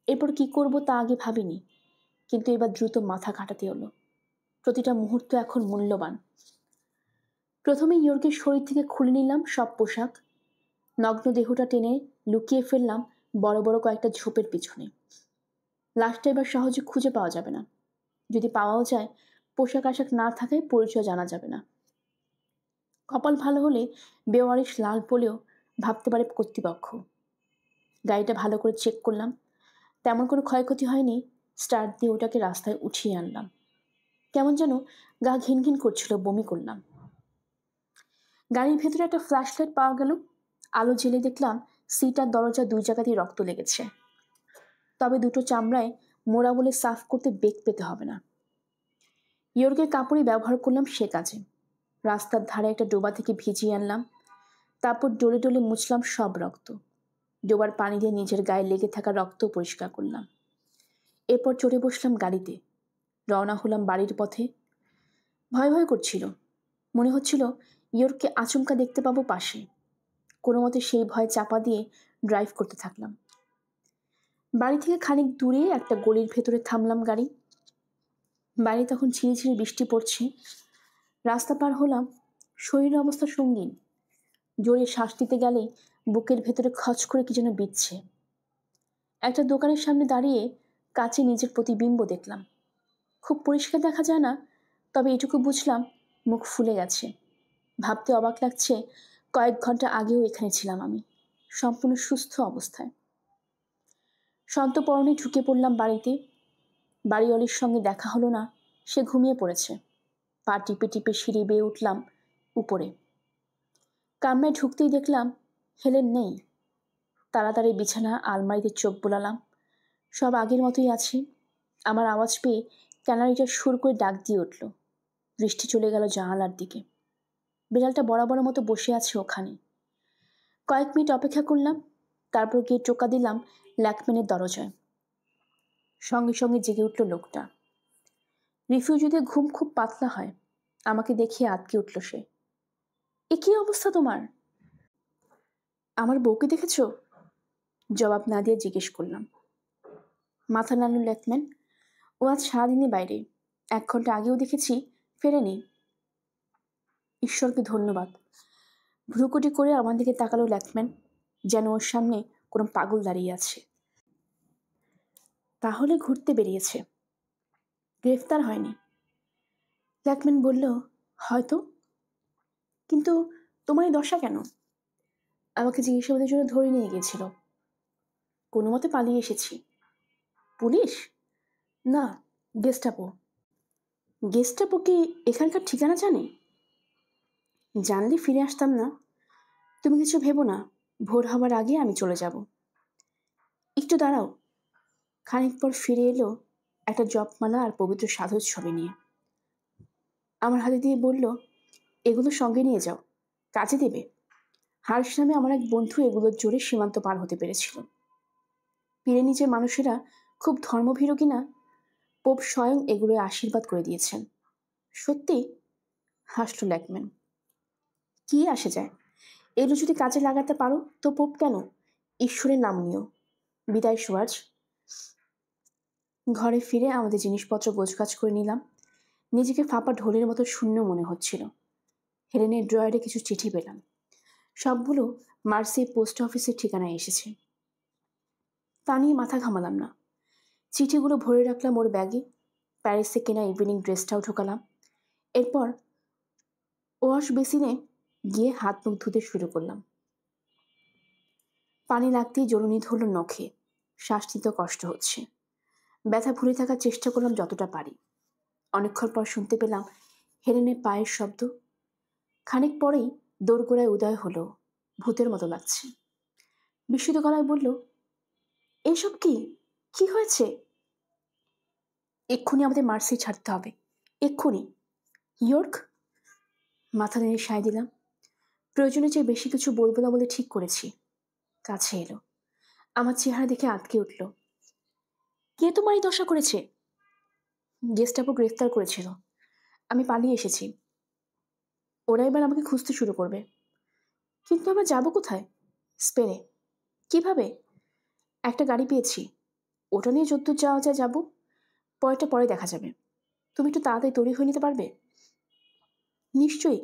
এরপর কি করব তা আগে ভাবিনি, কিন্তু এবার দ্রুত মাথা খাটাতে হলো। প্রতিটা মুহূর্ত এখন মূল্যবান। প্রথমে ইয়র্কের শরীর থেকে খুলে নিলাম সব পোশাক। নগ্ন দেহটা টেনে লুকিয়ে ফেললাম বড় বড় কয়েকটা ঝোপের পিছনে। লাশটা এবার সহজে খুঁজে পাওয়া যাবে না। যদি পাওয়াও যায়, পোশাক আশাক না থাকায় পরিচয় জানা যাবে না। কপাল ভালো হলে বেওয়ারিশ লাল বলেও ভাবতে পারে কর্তৃপক্ষ। গাড়িটা ভালো করে চেক করলাম। তেমন কোনো ক্ষয়ক্ষতি হয়নি। স্টার্ট দিয়ে ওটাকে রাস্তায় উঠিয়ে আনলাম। কেমন যেন গা ঘিন ঘিন করছিল, বমি করলাম। গাড়ির ভেতরে একটা ফ্ল্যাশ লাইট পাওয়া গেল। আলো জেলে দেখলাম সিট আর দরজা 2 জায়গাতেই রক্ত লেগেছে। তবে দুটো চামড়ায় মোড়া বলে সাফ করতে বেগ পেতে হবে না। ইয়র্কের কাপড়ই ব্যবহার করলাম সে কাজে। রাস্তার ধারে একটা ডোবা থেকে ভিজিয়ে আনলাম। তারপর ডলে ডলে মুছলাম সব রক্ত। ডোবার পানি দিয়ে নিজের গায়ে লেগে থাকা রক্ত পরিষ্কার করলাম। এরপর চড়ে বসলাম গাড়িতে। রওনা হলাম বাড়ির পথে। ভয় ভয় করছিল। মনে হচ্ছিল ইয়র্ককে আচমকা দেখতে পাবো পাশে। কোনো মতে সেই ভয় চাপা দিয়ে ড্রাইভ করতে থাকলাম। বাড়ি থেকে খানিক দূরে একটা গলির ভেতরে থামলাম গাড়ি। বাইরে তখন ঝিরিঝিরি বৃষ্টি পড়ছে। রাস্তা পার হলাম। শরীরের অবস্থা সঙ্গীন। জোরে শ্বাস দিতে গেলেই বুকের ভেতরে খচ করে কি যেন বিচ্ছে। একটা দোকানের সামনে দাঁড়িয়ে কাছে নিজের প্রতিবিম্ব দেখলাম। খুব পরিষ্কার দেখা যায় না, তবে এটুকু বুঝলাম মুখ ফুলে গেছে। ভাবতে অবাক লাগছে, কয়েক ঘন্টা আগেও এখানে ছিলাম আমি, সম্পূর্ণ সুস্থ অবস্থায়। সন্তর্পণে ঢুকে পড়লাম বাড়িতে। বাড়িওয়ালির সঙ্গে দেখা হলো না, সে ঘুমিয়ে পড়েছে। পা টিপে টিপে সিঁড়ি বেয়ে উঠলাম উপরে। কামরায় ঢুকতেই দেখলাম হেলেন নেই। তাড়াতাড়ি বিছানা আলমারিতে চোখ বোলালাম। সব আগের মতোই আছে। আমার আওয়াজ পেয়ে ক্যানারিটা সুর করে ডাক দিয়ে উঠল। দৃষ্টি চলে গেল জানালার দিকে। বিড়ালটা বরাবর মতো বসে আছে ওখানে। কয়েক মিনিট অপেক্ষা করলাম, তারপর গিয়ে টোকা দিলাম ল্যাকম্যানের দরজায়। সঙ্গে সঙ্গে জেগে উঠল লোকটা। রিফিউজিদের ঘুম খুব পাতলা হয়। আমাকে দেখিয়ে আটকে উঠল সে। এ কী অবস্থা তোমার? আমার বউকে দেখেছ? জবাব না দিয়ে জিজ্ঞেস করলাম। মাথা নাড়ল ল্যাকম্যান। ও আজ সারাদিনই বাইরে। 1 ঘন্টা আগেও দেখেছি, ফেরেনি। ঈশ্বরকে ধন্যবাদ। ভ্রুকুটি করে আমার দিকে তাকালো ল্যাকম্যান, যেন ওর সামনে কোনো পাগল দাঁড়িয়ে আছে। তাহলে ঘুরতে বেরিয়েছে, গ্রেফতার হয়নি। ল্যাকম্যান বলল, হয়তো। কিন্তু তোমার এই দশা কেন? আমাকে জিজ্ঞাসাবাদের জন্য ধরে নিয়ে গিয়েছিল। কোনো মতে পালিয়ে এসেছি। পুলিশ? না, গেস্টাপো। গেস্টাপো কি এখানকার ঠিকানা জানে? জানলে ফিরে আসতাম না। তুমি কিছু ভেবো না, ভোর হওয়ার আগে আমি চলে যাব। একটু দাঁড়াও। খানিক পর ফিরে এলো একটা জপমালা আর পবিত্র সাধুর ছবি নিয়ে। আমার হাতে দিয়ে বলল, এগুলো সঙ্গে নিয়ে যাও, কাজে দেবে। হার্শ নামে আমার এক বন্ধু এগুলোর জোরে সীমান্ত পার হতে পেরেছিল। পিরেনিজের মানুষেরা খুব ধর্মভীরু কিনা, পোপ স্বয়ং এগুলোর আশীর্বাদ করে দিয়েছেন। সত্যি? হাসল ল্যাকম্যান। কি আসে যায়, এগুলো যদি কাজে লাগাতে পারো তো পোপ কেন, ঈশ্বরের নাম নিও। বিদায় সুয়াজ। ঘরে ফিরে আমাদের জিনিসপত্র গোছগাছ করে নিলাম। নিজেকে ফাঁপা ঢোলের মতো শূন্য মনে হচ্ছিল। হেলেনের ড্রয়ারে কিছু চিঠি পেলাম। সবগুলো মার্সি পোস্ট অফিসের ঠিকানায় এসেছে। তা নিয়ে মাথা ঘামালাম না। চিঠিগুলো ভরে রাখলাম ওর ব্যাগে। প্যারিসে কেনা ইভিনিং ড্রেসটাও ঢোকালাম। এরপর ওয়াশ বেসিনে গিয়ে হাত মুখ ধুতে শুরু করলাম। পানি লাগতেই জ্বলুনি ধরল নখে। শ্বাস নিতে কষ্ট হচ্ছে। ব্যথা ভুলে থাকার চেষ্টা করলাম যতটা পারি। অনেকক্ষণ পর শুনতে পেলাম হেলেনের পায়ের শব্দ। খানিক পরেই দোরগোড়ায় উদয় হলো। ভূতের মতো লাগছে। বিস্মিত গলায় বলল, এসব কি? কি হয়েছে? এক্ষুনি আমাদের মার্সি ছাড়তে হবে, এক্ষুনি। ইয়র্ক? মাথা নেড়ে সায় দিলাম। প্রয়োজনের চেয়ে বেশি কিছু বলবো না বলে ঠিক করেছি। কাছে এলো। আমার চেহারা দেখে আটকে উঠল। কে তোমার এই দশা করেছে? গেস্টাপো গ্রেফতার করেছিল। আমি পালিয়ে এসেছি। ওরা এবার আমাকে খুঁজতে শুরু করবে। কিন্তু আমরা যাবো কোথায়? স্পেনে। কিভাবে? একটা গাড়ি পেয়েছি, ওটা নিয়ে যদ্দূর যাওয়া যায় যাবো। পরেরটা পরে দেখা যাবে। তুমি একটু তাড়াতাড়ি তৈরি হয়ে নিতে পারবে? নিশ্চয়ই।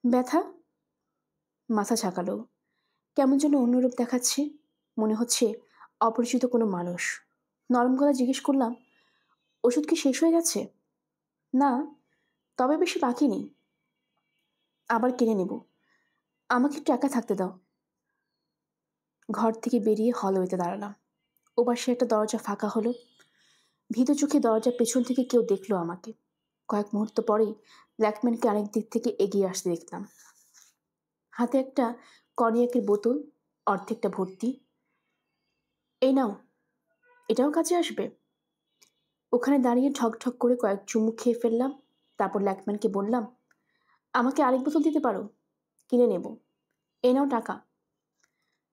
ব্যথা? মাথা ঝাঁকালো। কেমন যেন অন্যরূপ দেখাচ্ছে। মনে হচ্ছে অপরিচিত কোনো মানুষ। নরম গলা জিজ্ঞেস করলাম, ওষুধ কি শেষ হয়ে গেছে? না, তবে বেশি বাকি নেই। আবার কিনে নেব। আমাকে একটু একা থাকতে দাও। ঘর থেকে বেরিয়ে হলওয়েতে দাঁড়ালাম। ওপাশে একটা দরজা ফাঁকা হলো। ভীত চোখে দরজার পেছন থেকে কেউ দেখলো আমাকে। কয়েক মুহূর্ত পরেই ল্যাকম্যানকে আরেক দিক থেকে এগিয়ে আসতে দেখলাম। হাতে একটা কনিয়াকের বোতল, অর্ধেকটা ভর্তি। এই নাও, এটাও কাজে আসবে। ওখানে দাঁড়িয়ে ঠকঠক করে কয়েক চুমুক খেয়ে ফেললাম। তারপর ল্যাকম্যানকে বললাম, আমাকে আরেক বোতল দিতে পারো? কিনে নেব। এই নাও টাকা।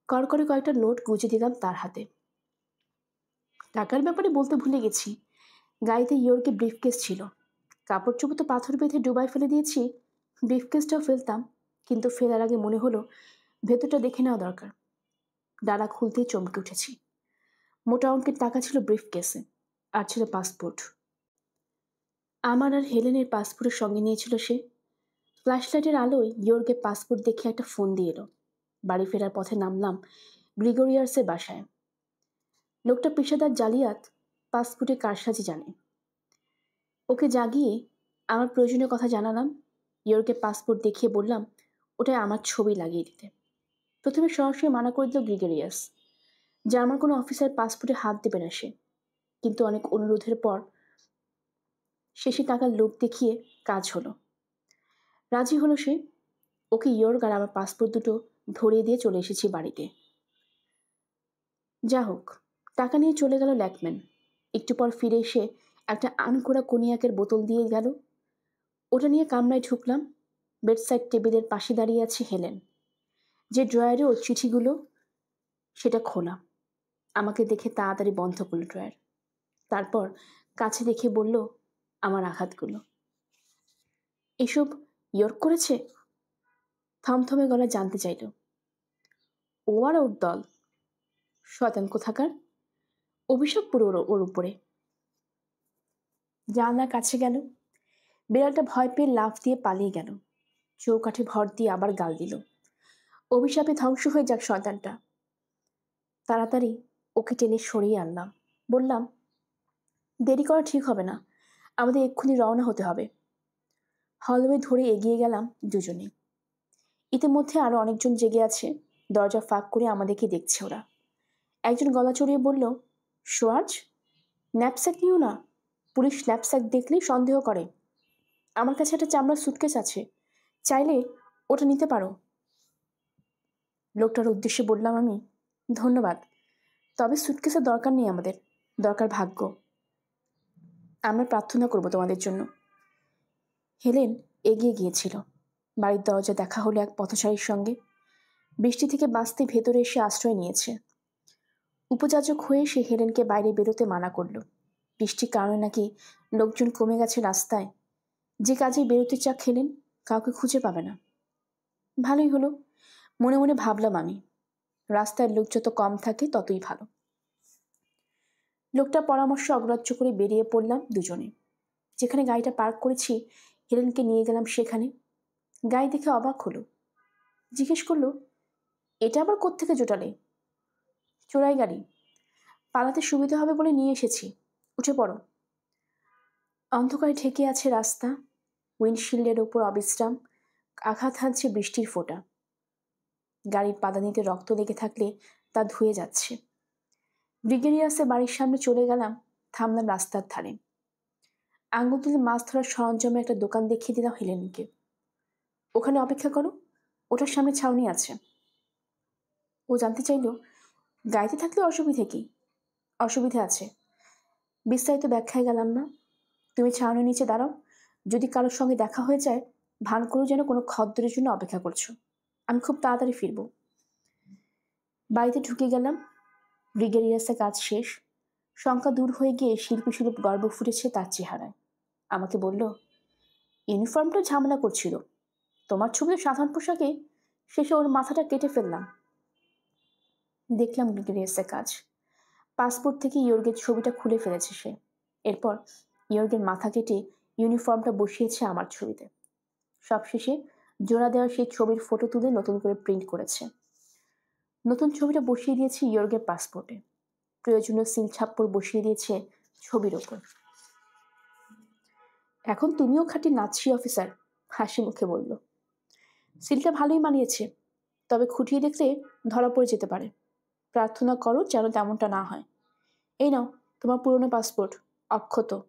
করকরে কয়েকটা নোট গুঁজে দিলাম তার হাতে। টাকার ব্যাপারে বলতে ভুলে গেছি, গাড়িতে ইয়োরকে ব্রিফকেস ছিল। কাপড় চোপড় তো পাথর বেঁধে ডুবাই ফেলে দিয়েছি, ব্রিফকেসটাও ফেলতাম, কিন্তু ফেলার আগে মনে হলো ভেতরটা দেখে নেওয়া দরকার। ডালা খুলতেই চমকে উঠেছি। মোটা অঙ্কের টাকা ছিল ব্রিফকেসে, আর ছিল পাসপোর্ট। আমার আর হেলেনের পাসপোর্টের সঙ্গে নিয়েছিল সে। ফ্ল্যাশলাইটের আলোয় ইয়োরকে পাসপোর্ট দেখে একটা ফোন দিয়ে এলো। বাড়ি ফেরার পথে নামলাম গ্রিগোরিয়াসের বাসায়। লোকটা পেশাদার জালিয়াত, পাসপোর্টে কারসাজি জানে। ওকে জাগিয়ে আমার প্রয়োজনীয় কথা জানালাম। ইয়োরকে পাসপোর্ট দেখিয়ে বললাম ওটায় আমার ছবি লাগিয়ে দিতে। প্রথমে সরাসরি মানা করে দিল গ্রিগোরিয়াস, জার্মান কোনো অফিসার পাসপোর্টে হাত দেবে না সে। কিন্তু অনেক অনুরোধের পর শেষে টাকার লোভ দেখিয়ে কাজ হলো। রাজি হলো সে। ওকে ইয়র্ক আর আমার পাসপোর্ট দুটো ধরিয়ে দিয়ে চলে এসেছি বাড়িতে। যা হোক, টাকা নিয়ে চলে গেল ল্যাকম্যান। একটু পর ফিরে এসে একটা আনকোড়া কনিয়াকের বোতল দিয়ে গেল। ওটা নিয়ে কামরায় ঢুকলাম। বেডসাইড টেবিলের পাশে দাঁড়িয়ে আছে হেলেন। যে ড্রয়ারে ওর চিঠিগুলো, সেটা খোলা। আমাকে দেখে তাড়াতাড়ি বন্ধ করলো ড্রয়ার। তারপর কাছে দেখে বলল আমার আঘাতগুলো। এসব ইয়র্ক করেছে? থমথমে গলায় জানতে চাইল। ও আর ওর দল, শয়তান কোথাকার, অভিশাপ পুরো ওর উপরে। জানলার কাছে গেল। বিড়ালটা ভয় পেয়ে লাফ দিয়ে পালিয়ে গেল। চৌকাঠে ভর দিয়ে আবার গাল দিল। অভিশাপে ধ্বংস হয়ে যাক শয়তানটা। তাড়াতাড়ি ওকে টেনে সরিয়ে আনলাম। বললাম দেরি করা ঠিক হবে না, আমাদের এক্ষুনি রওনা হতে হবে। হলওয়ে ধরে এগিয়ে গেলাম দুজনে। ইতিমধ্যে আরো অনেকজন জেগে আছে। দরজা ফাঁক করে আমাদেরকে দেখছে ওরা। একজন গলা চড়িয়ে বলল, সোয়ার্জ, ন্যাপস্যাক নিও না, পুলিশ ন্যাপস্যাক দেখলেই সন্দেহ করে। আমার কাছে একটা চামড়ার সুটকেস আছে, চাইলে ওটা নিতে পারো। লোকটার উদ্দেশ্যে বললাম আমি, ধন্যবাদ, তবে সুটকেসের দরকার নেই আমাদের, দরকার ভাগ্য। আমরা প্রার্থনা করব তোমাদের জন্য। হেলেন এগিয়ে গিয়েছিল। বাড়ির দরজা দেখা হলো এক পথচারীর সঙ্গে। বৃষ্টি থেকে বাঁচতে ভেতরে এসে আশ্রয় নিয়েছে। উপযাচক হয়ে সে হেলেনকে বাইরে বেরোতে মানা করল। বৃষ্টির কারণে নাকি লোকজন কমে গেছে রাস্তায়। যে কাজে বেরোতে চাক হেলেন, কাউকে খুঁজে পাবে না। ভালোই হলো, মনে মনে ভাবলাম আমি। রাস্তায় লোক যত কম থাকে ততই ভালো। লোকটার পরামর্শ অগ্রাহ্য করে বেরিয়ে পড়লাম দুজনে। যেখানে গাড়িটা পার্ক করেছি হেলেনকে নিয়ে গেলাম সেখানে। গাড়ি দেখে অবাক হলো। জিজ্ঞেস করলো, এটা আবার কোত্থেকে জোটালে? চোরাই গাড়ি, পালাতে সুবিধা হবে বলে নিয়ে এসেছি, উঠে পড়ো। অন্ধকারে ঠেকে আছে রাস্তা। উইন্ডশিল্ডের ওপর অবিশ্রাম আঘাত হানছে বৃষ্টির ফোঁটা। গাড়ির পাদানিতে রক্ত লেগে থাকলে তা ধুয়ে যাচ্ছে। ব্রিগেডিয়ার্সের বাড়ির সামনে চলে গেলাম, থামলাম রাস্তার ধারে। আঙুল তুলে মাছ ধরার সরঞ্জামে একটা দোকান দেখিয়ে দিলাম হেলেনকে। ওখানে অপেক্ষা করো, ওটার সামনে ছাউনি আছে। ও জানতে চাইল, গাড়িতে থাকলে অসুবিধে কি? অসুবিধা আছে, বিস্তারিত ব্যাখ্যায় গেলাম না। তুমি ছাউনির নিচে দাঁড়াও, যদি কারোর সঙ্গে দেখা হয়ে যায় ভান করো যেন কোনো খদ্দরের জন্য অপেক্ষা করছো। আমি খুব তাড়াতাড়ি ফিরব। বাড়িতে ঢুকে গেলাম। ব্রিগেডিয়ার্সের কাজ শেষ। শঙ্কা দূর হয়ে গিয়ে শিল্পী সুলভ গর্ব ফুটেছে তার চেহারায়। আমাকে বলল, ইউনিফর্মটা ঝামেলা করছিল, তোমার ছবি সাধারণ পোশাকে, শেষে ওর মাথাটা কেটে ফেললাম। দেখলাম ব্রিগেডিয়ার্সের কাজ। পাসপোর্ট থেকে ইয়র্গের ছবিটা খুলে ফেলেছে সে। এরপর ইয়র্গের মাথা কেটে ইউনিফর্মটা বসিয়েছে আমার ছবিতে। সবশেষে জোড়া দেওয়া সেই ছবির ফটো তুলে নতুন করে প্রিন্ট করেছে। নতুন ছবিটা বসিয়ে দিয়েছে ইয়র্গের পাসপোর্টে। প্রয়োজনীয় সিল ছাপ্পর বসিয়ে দিয়েছে ছবির ওপর। এখন তুমিও খাঁটি নাৎসি অফিসার, হাসি মুখে বলল। সিলটা ভালোই মানিয়েছে, তবে খুঁটিয়ে দেখলে ধরা পড়ে যেতে পারে। প্রার্থনা করো যেন তেমনটা না হয়। এই নাও তোমার পুরনো পাসপোর্ট, অক্ষত।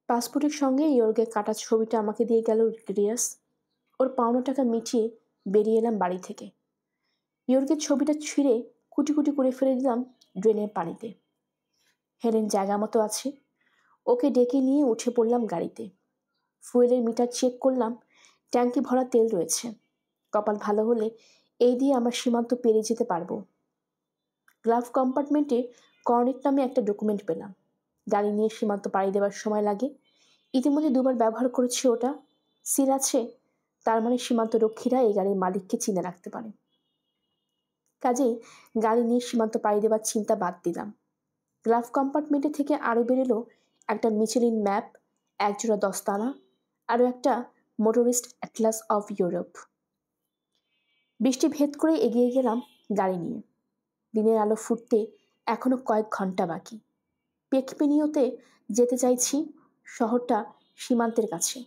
পাসপোর্টের সঙ্গে ইয়র্গের কাটা ছবিটা আমাকে দিয়ে গেল গ্রিয়াস। ওর পাওনা টাকা মিটিয়ে বেরিয়ে এলাম বাড়ি থেকে। ইয়র্গের ছবিটা ছিঁড়ে কুটি কুটি করে ফেলে দিলাম ড্রেনের পানিতে। হেলেন জায়গা মতো আছে, ওকে ডেকে নিয়ে উঠে পড়লাম গাড়িতে। ফুয়েলের মিটার চেক করলাম, ট্যাঙ্কি ভরা তেল রয়েছে। কপাল ভালো হলে এই দিয়ে আমরা সীমান্ত পেরিয়ে যেতে পারবো। গ্লাভ কম্পার্টমেন্টে কর্নেট নামে একটা ডকুমেন্ট পেলাম। গাড়ি নিয়ে সীমান্ত পাড়ি দেওয়ার সময় লাগে। ইতিমধ্যে 2বার ব্যবহার করেছি ওটা। সিল আছে, তার মানে সীমান্ত রক্ষীরা এই গাড়ির মালিককে চিনে রাখতে পারে। কাজেই গাড়ি নিয়ে সীমান্ত পাড়ি দেওয়ার চিন্তা বাদ দিলাম। গ্লাভ কম্পার্টমেন্টে থেকে আরও বেরোলো একটা মিচেলিন ম্যাপ, একজোড়া দস্তানা, আরও একটা মোটরিস্ট অ্যাটলাস অফ ইউরোপ। বৃষ্টি ভেদ করে এগিয়ে গেলাম গাড়ি নিয়ে। দিনের আলো ফুটতে এখনো কয়েক ঘন্টা বাকি। পেকপেনিওতে যেতে চাইছি, শহরটা সীমান্তের কাছে।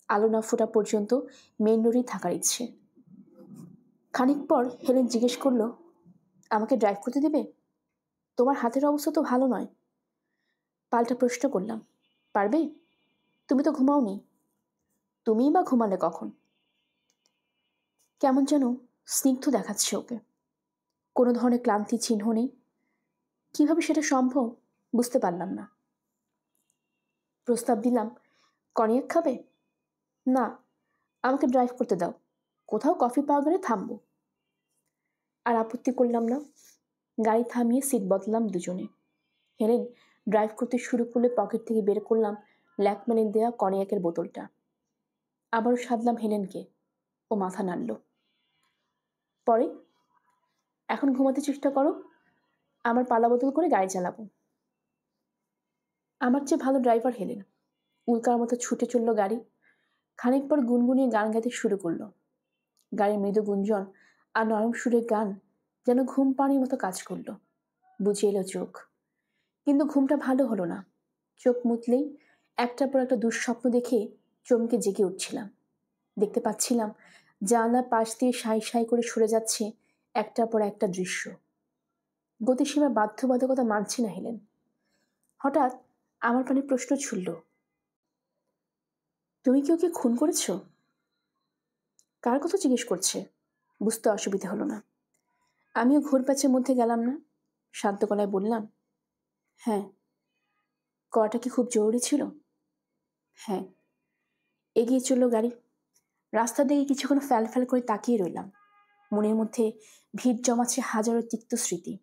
আলো না ফোটা পর্যন্ত মেন রোডেই থাকার ইচ্ছে। খানিক পর হেলেন জিজ্ঞেস করলো, আমাকে ড্রাইভ করতে দেবে? তোমার হাতের অবস্থা তো ভালো নয়। পাল্টা প্রশ্ন করলাম, পারবে? তুমি তো ঘুমাওনি। তুমিই বা ঘুমালে কখন? কেমন যেন স্নিগ্ধ দেখাচ্ছে ওকে। কোনো ধরনের ক্লান্তি চিহ্ন নেই। কিভাবে সেটা সম্ভব বুঝতে পারলাম না। প্রস্তাব দিলাম, কনিয়াক খাবে? না, আমাকে ড্রাইভ করতে দাও, কোথাও কফি পাওয়া গেলে থামবো। আর আপত্তি করলাম না। গাড়ি থামিয়ে সিট বদলাম দুজনে। হেলেন ড্রাইভ করতে শুরু করলে পকেট থেকে বের করলাম ল্যাকম্যানের দেয়া কনিয়াকের বোতলটা। আবারও সাধলাম হেলেনকে। ও মাথা নাড়ল। পরে, এখন ঘুমাতে চেষ্টা করো, আমার পালা বদল করে গাড়ি চালাবো। আমার চেয়ে ভালো ড্রাইভার হেলেন। উল্কার মতো ছুটে চলল গাড়ি। খানিক পর গুনগুনিয়ে গান গাইতে শুরু করলো। গাড়ির মৃদু গুঞ্জন আর নরম সুরের গান যেন ঘুম পানির মতো কাজ করলো। বুঝে এলো চোখ, কিন্তু ঘুমটা ভালো হলো না। চোখ মুতলেই একটার পর একটা দুঃস্বপ্ন দেখে চমকে জেগে উঠছিলাম। দেখতে পাচ্ছিলাম জানলার পাশ দিয়ে সাই সাই করে সরে যাচ্ছে একটার পর একটা দৃশ্য। গতিসীমার বাধ্যবাধকতা মানছি না হেলেন। হঠাৎ আমার প্রাণে প্রশ্ন ছুড়ল, তুমি কি ওকে খুন করেছ? কার কথা জিজ্ঞেস করছে? বুঝতে অসুবিধা হলো না। আমিও ঘোর প্যাচের মধ্যে গেলাম না। শান্ত গলায় বললাম, হ্যাঁ। করাটা কি খুব জরুরি ছিল? হ্যাঁ। এগিয়ে চলল গাড়ি। রাস্তা দিকে কিছুক্ষণ ফ্যাল ফ্যাল করে তাকিয়ে রইলাম। মনের মধ্যে ভিড় জমাচ্ছে হাজারো তিক্ত স্মৃতি।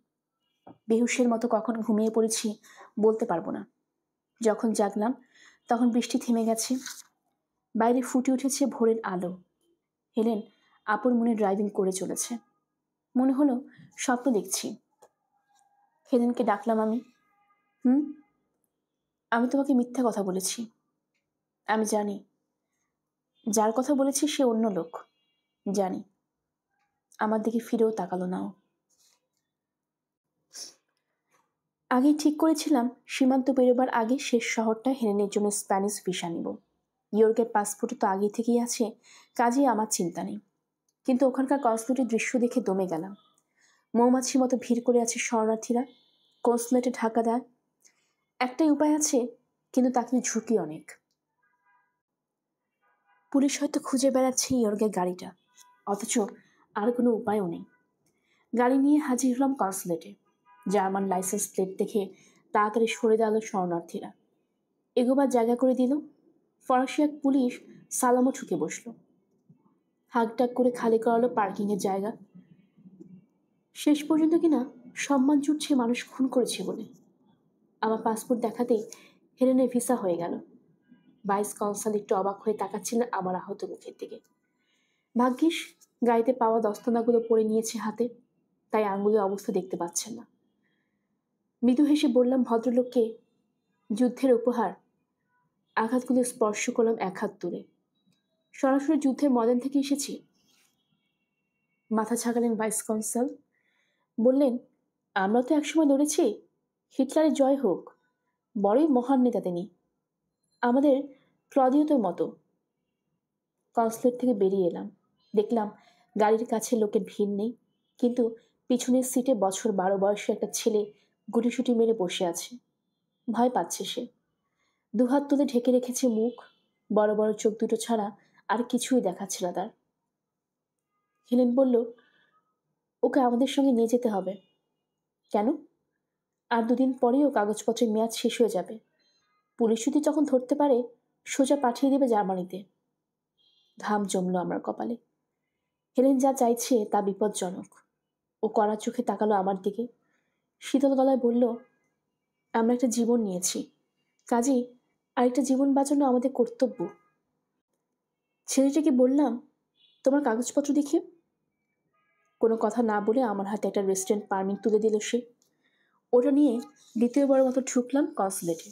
বেহুশের মতো কখন ঘুমিয়ে পড়েছি বলতে পারবো না। যখন জাগলাম তখন বৃষ্টি থেমে গেছে। বাইরে ফুটে উঠেছে ভোরের আলো। হেলেন আপন মনে ড্রাইভিং করে চলেছে। মনে হলো স্বপ্ন দেখছি। হেলেনকে ডাকলাম আমি। আমি তোমাকে মিথ্যা কথা বলেছি। আমি জানি। যার কথা বলেছি সে অন্য লোক। জানি। আমার দিকে ফিরেও তাকালো না ও। আগেই ঠিক করেছিলাম সীমান্ত পেরোবার আগে শেষ শহরটা হেলেনের জন্য স্প্যানিশ ভিসা নিব। ইয়র্কের পাসপোর্টে তো আগে থেকেই আছে, কাজেই আমার চিন্তা নেই। কিন্তু ওখানকার কনসুলেটের দৃশ্য দেখে দমে গেলাম। মৌমাছির মতো ভিড় করে আছে শরণার্থীরা। কনসুলেটে ঢাকা দেয়। একটাই উপায় আছে, কিন্তু তাকে ঝুঁকি অনেক। পুলিশ হয়তো খুঁজে বেড়াচ্ছে ইয়র্কের গাড়িটা, অথচ আর কোনো উপায়ও নেই। গাড়ি নিয়ে হাজির হলাম কনসুলেটে। জার্মান লাইসেন্স প্লেট দেখে তাড়াতাড়ি সরে দাঁড়ালো শরণার্থীরা। এগোবার জায়গা করে দিল। ফরাসি এক পুলিশ সালামও ঠুকে বসলো। হাঁকডাক করে খালি করালো পার্কিংয়ের জায়গা। শেষ পর্যন্ত কিনা সম্মান জুটছে মানুষ খুন করেছে বলে। আমার পাসপোর্ট দেখাতেই হেলেনের ভিসা হয়ে গেল। ভাইস কনসাল একটু অবাক হয়ে তাকাচ্ছিলেন আমার আহত মুখের দিকে। ভাগ্যিস গাড়িতে পাওয়া দস্তানাগুলো পরে নিয়েছে হাতে, তাই আঙুলের অবস্থা দেখতে পাচ্ছেন না। মৃদু হেসে বললাম ভদ্রলোককে, যুদ্ধের উপহার। আঘাতগুলো স্পর্শ করলাম এক হাত তুলে। সরাসরি যুদ্ধের ময়দান থেকে এসেছি। মাথা ছাগালেন ভাইস কনসাল। বললেন, আমরা তো একসময় লড়েছি। হিটলারের জয় হোক। বড়ই মহান নেতা তিনি, আমাদের ক্লদিওদের মতো। কনসুলেট থেকে বেরিয়ে এলাম। দেখলাম গাড়ির কাছে লোকের ভিড় নেই, কিন্তু পিছনের সিটে বছর 12 বয়সী একটা ছেলে গুটিসুটি মেরে বসে আছে। ভয় পাচ্ছে সে। দুহাত তুলে ঢেকে রেখেছে মুখ। বড় বড় চোখ দুটো ছাড়া আর কিছুই দেখাচ্ছে না তার। হেলেন বলল, ওকে আমাদের সঙ্গে নিয়ে যেতে হবে। কেন? আর 2 দিন পরেই ও কাগজপত্রের মেয়াদ শেষ হয়ে যাবে। পুলিশ যদি যখন ধরতে পারে সোজা পাঠিয়ে দেবে জার্মানিতে। ঘাম জমলো আমার কপালে। হেলেন যা চাইছে তা বিপজ্জনক। ও কড়া চোখে তাকালো আমার দিকে, শীতল গলায় বলল, আমরা একটা জীবন নিয়েছি, কাজেই আরেকটা জীবন বাঁচানো আমাদের কর্তব্য। ছেলেটাকে বললাম, তোমার কাগজপত্র দেখি। কোনো কথা না বলে আমার হাতে একটা রেস্টুরেন্ট পারমিট তুলে দিল সে। ওটা নিয়ে দ্বিতীয়বার মতো ঢুকলাম কনসুলেটে।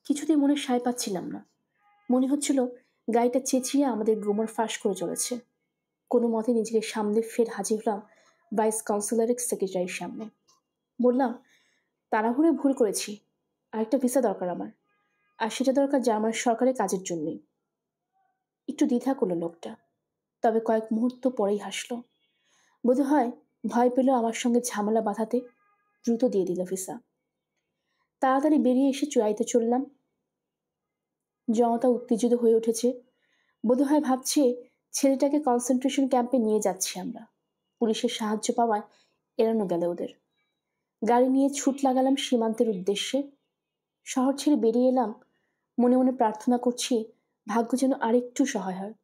কিছুতেই মনে সায় পাচ্ছিলাম না। মনে হচ্ছিল গাড়িটা চেঁচিয়ে আমাদের গোমর ফাঁস করে চলেছে। কোনো মতে নিজেকে সামনে ফের হাজির হলাম ভাইস কনসুলারের সেক্রেটারির সামনে। বললাম, তাড়াহুড়োয় ভুল করেছি, আরেকটা ভিসা দরকার আমার, আর সেটা দরকার জার্মান সরকারের কাজের জন্যই। একটু দ্বিধা করলো লোকটা, তবে কয়েক মুহূর্ত পরেই হাসলো। বোধহয় ভয় পেল আমার সঙ্গে ঝামেলা বাঁধাতে, দ্রুত দিয়ে দিল ভিসা। তাড়াতাড়ি বেরিয়ে এসে চুয়াইতে চললাম। জনতা উত্তেজিত হয়ে উঠেছে। বোধহয় ভাবছে ছেলেটাকে কনসেন্ট্রেশন ক্যাম্পে নিয়ে যাচ্ছি আমরা। পুলিশের সাহায্য পাওয়ায় এড়ানো গেল ওদের। গাড়ি নিয়ে ছুট লাগালাম সীমান্তের উদ্দেশ্যে। শহর ছেড়ে বেরিয়ে এলাম, মনে মনে প্রার্থনা করছি ভাগ্য যেন আরেকটু সহায় হয়।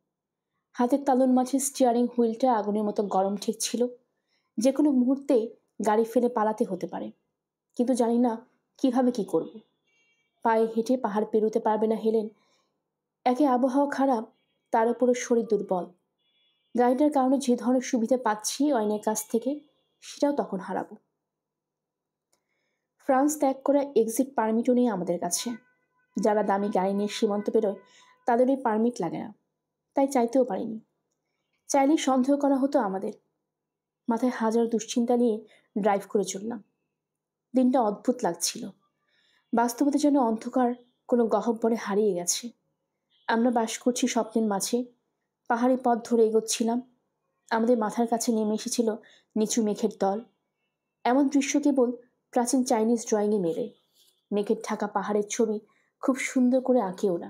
হাতের তালুর মাঝে স্টিয়ারিং হুইলটা আগুনের মতো গরম ঠিক ছিল। যে কোনো মুহূর্তে গাড়ি ফেলে পালাতে হতে পারে, কিন্তু জানি না কিভাবে কি করব। পায়ে হেঁটে পাহাড় পেরোতে পারবে না হেলেন। একে আবহাওয়া খারাপ, তার উপরও শরীর দুর্বল। গাড়িটার কারণে যে ধরনের সুবিধা পাচ্ছি অয়নের কাছ থেকে, সেটাও তখন হারাবো। ফ্রান্স ত্যাগ করা এক্সিট পারমিটও নেই আমাদের কাছে। যারা দামি গাড়ি নিয়ে সীমান্ত পেরোয় তাদের ওই পারমিট লাগে না, তাই চাইতেও পারিনি। চাইলেই সন্দেহ করা হতো আমাদের। মাথায় হাজার দুশ্চিন্তা নিয়ে ড্রাইভ করে চললাম। দিনটা অদ্ভুত লাগছিল। বাস্তবতা যেন অন্ধকার কোনো গহ্বরে হারিয়ে গেছে। আমরা বাস করছি স্বপ্নের মাঝে। পাহাড়ি পথ ধরে এগোচ্ছিলাম। আমাদের মাথার কাছে নেমে এসেছিল নিচু মেঘের দল। এমন দৃশ্য কেবল প্রাচীন চাইনিজ ড্রয়িংয়ে মেলে। মেঘের ঢাকা পাহাড়ের ছবি খুব সুন্দর করে আঁকে ওরা।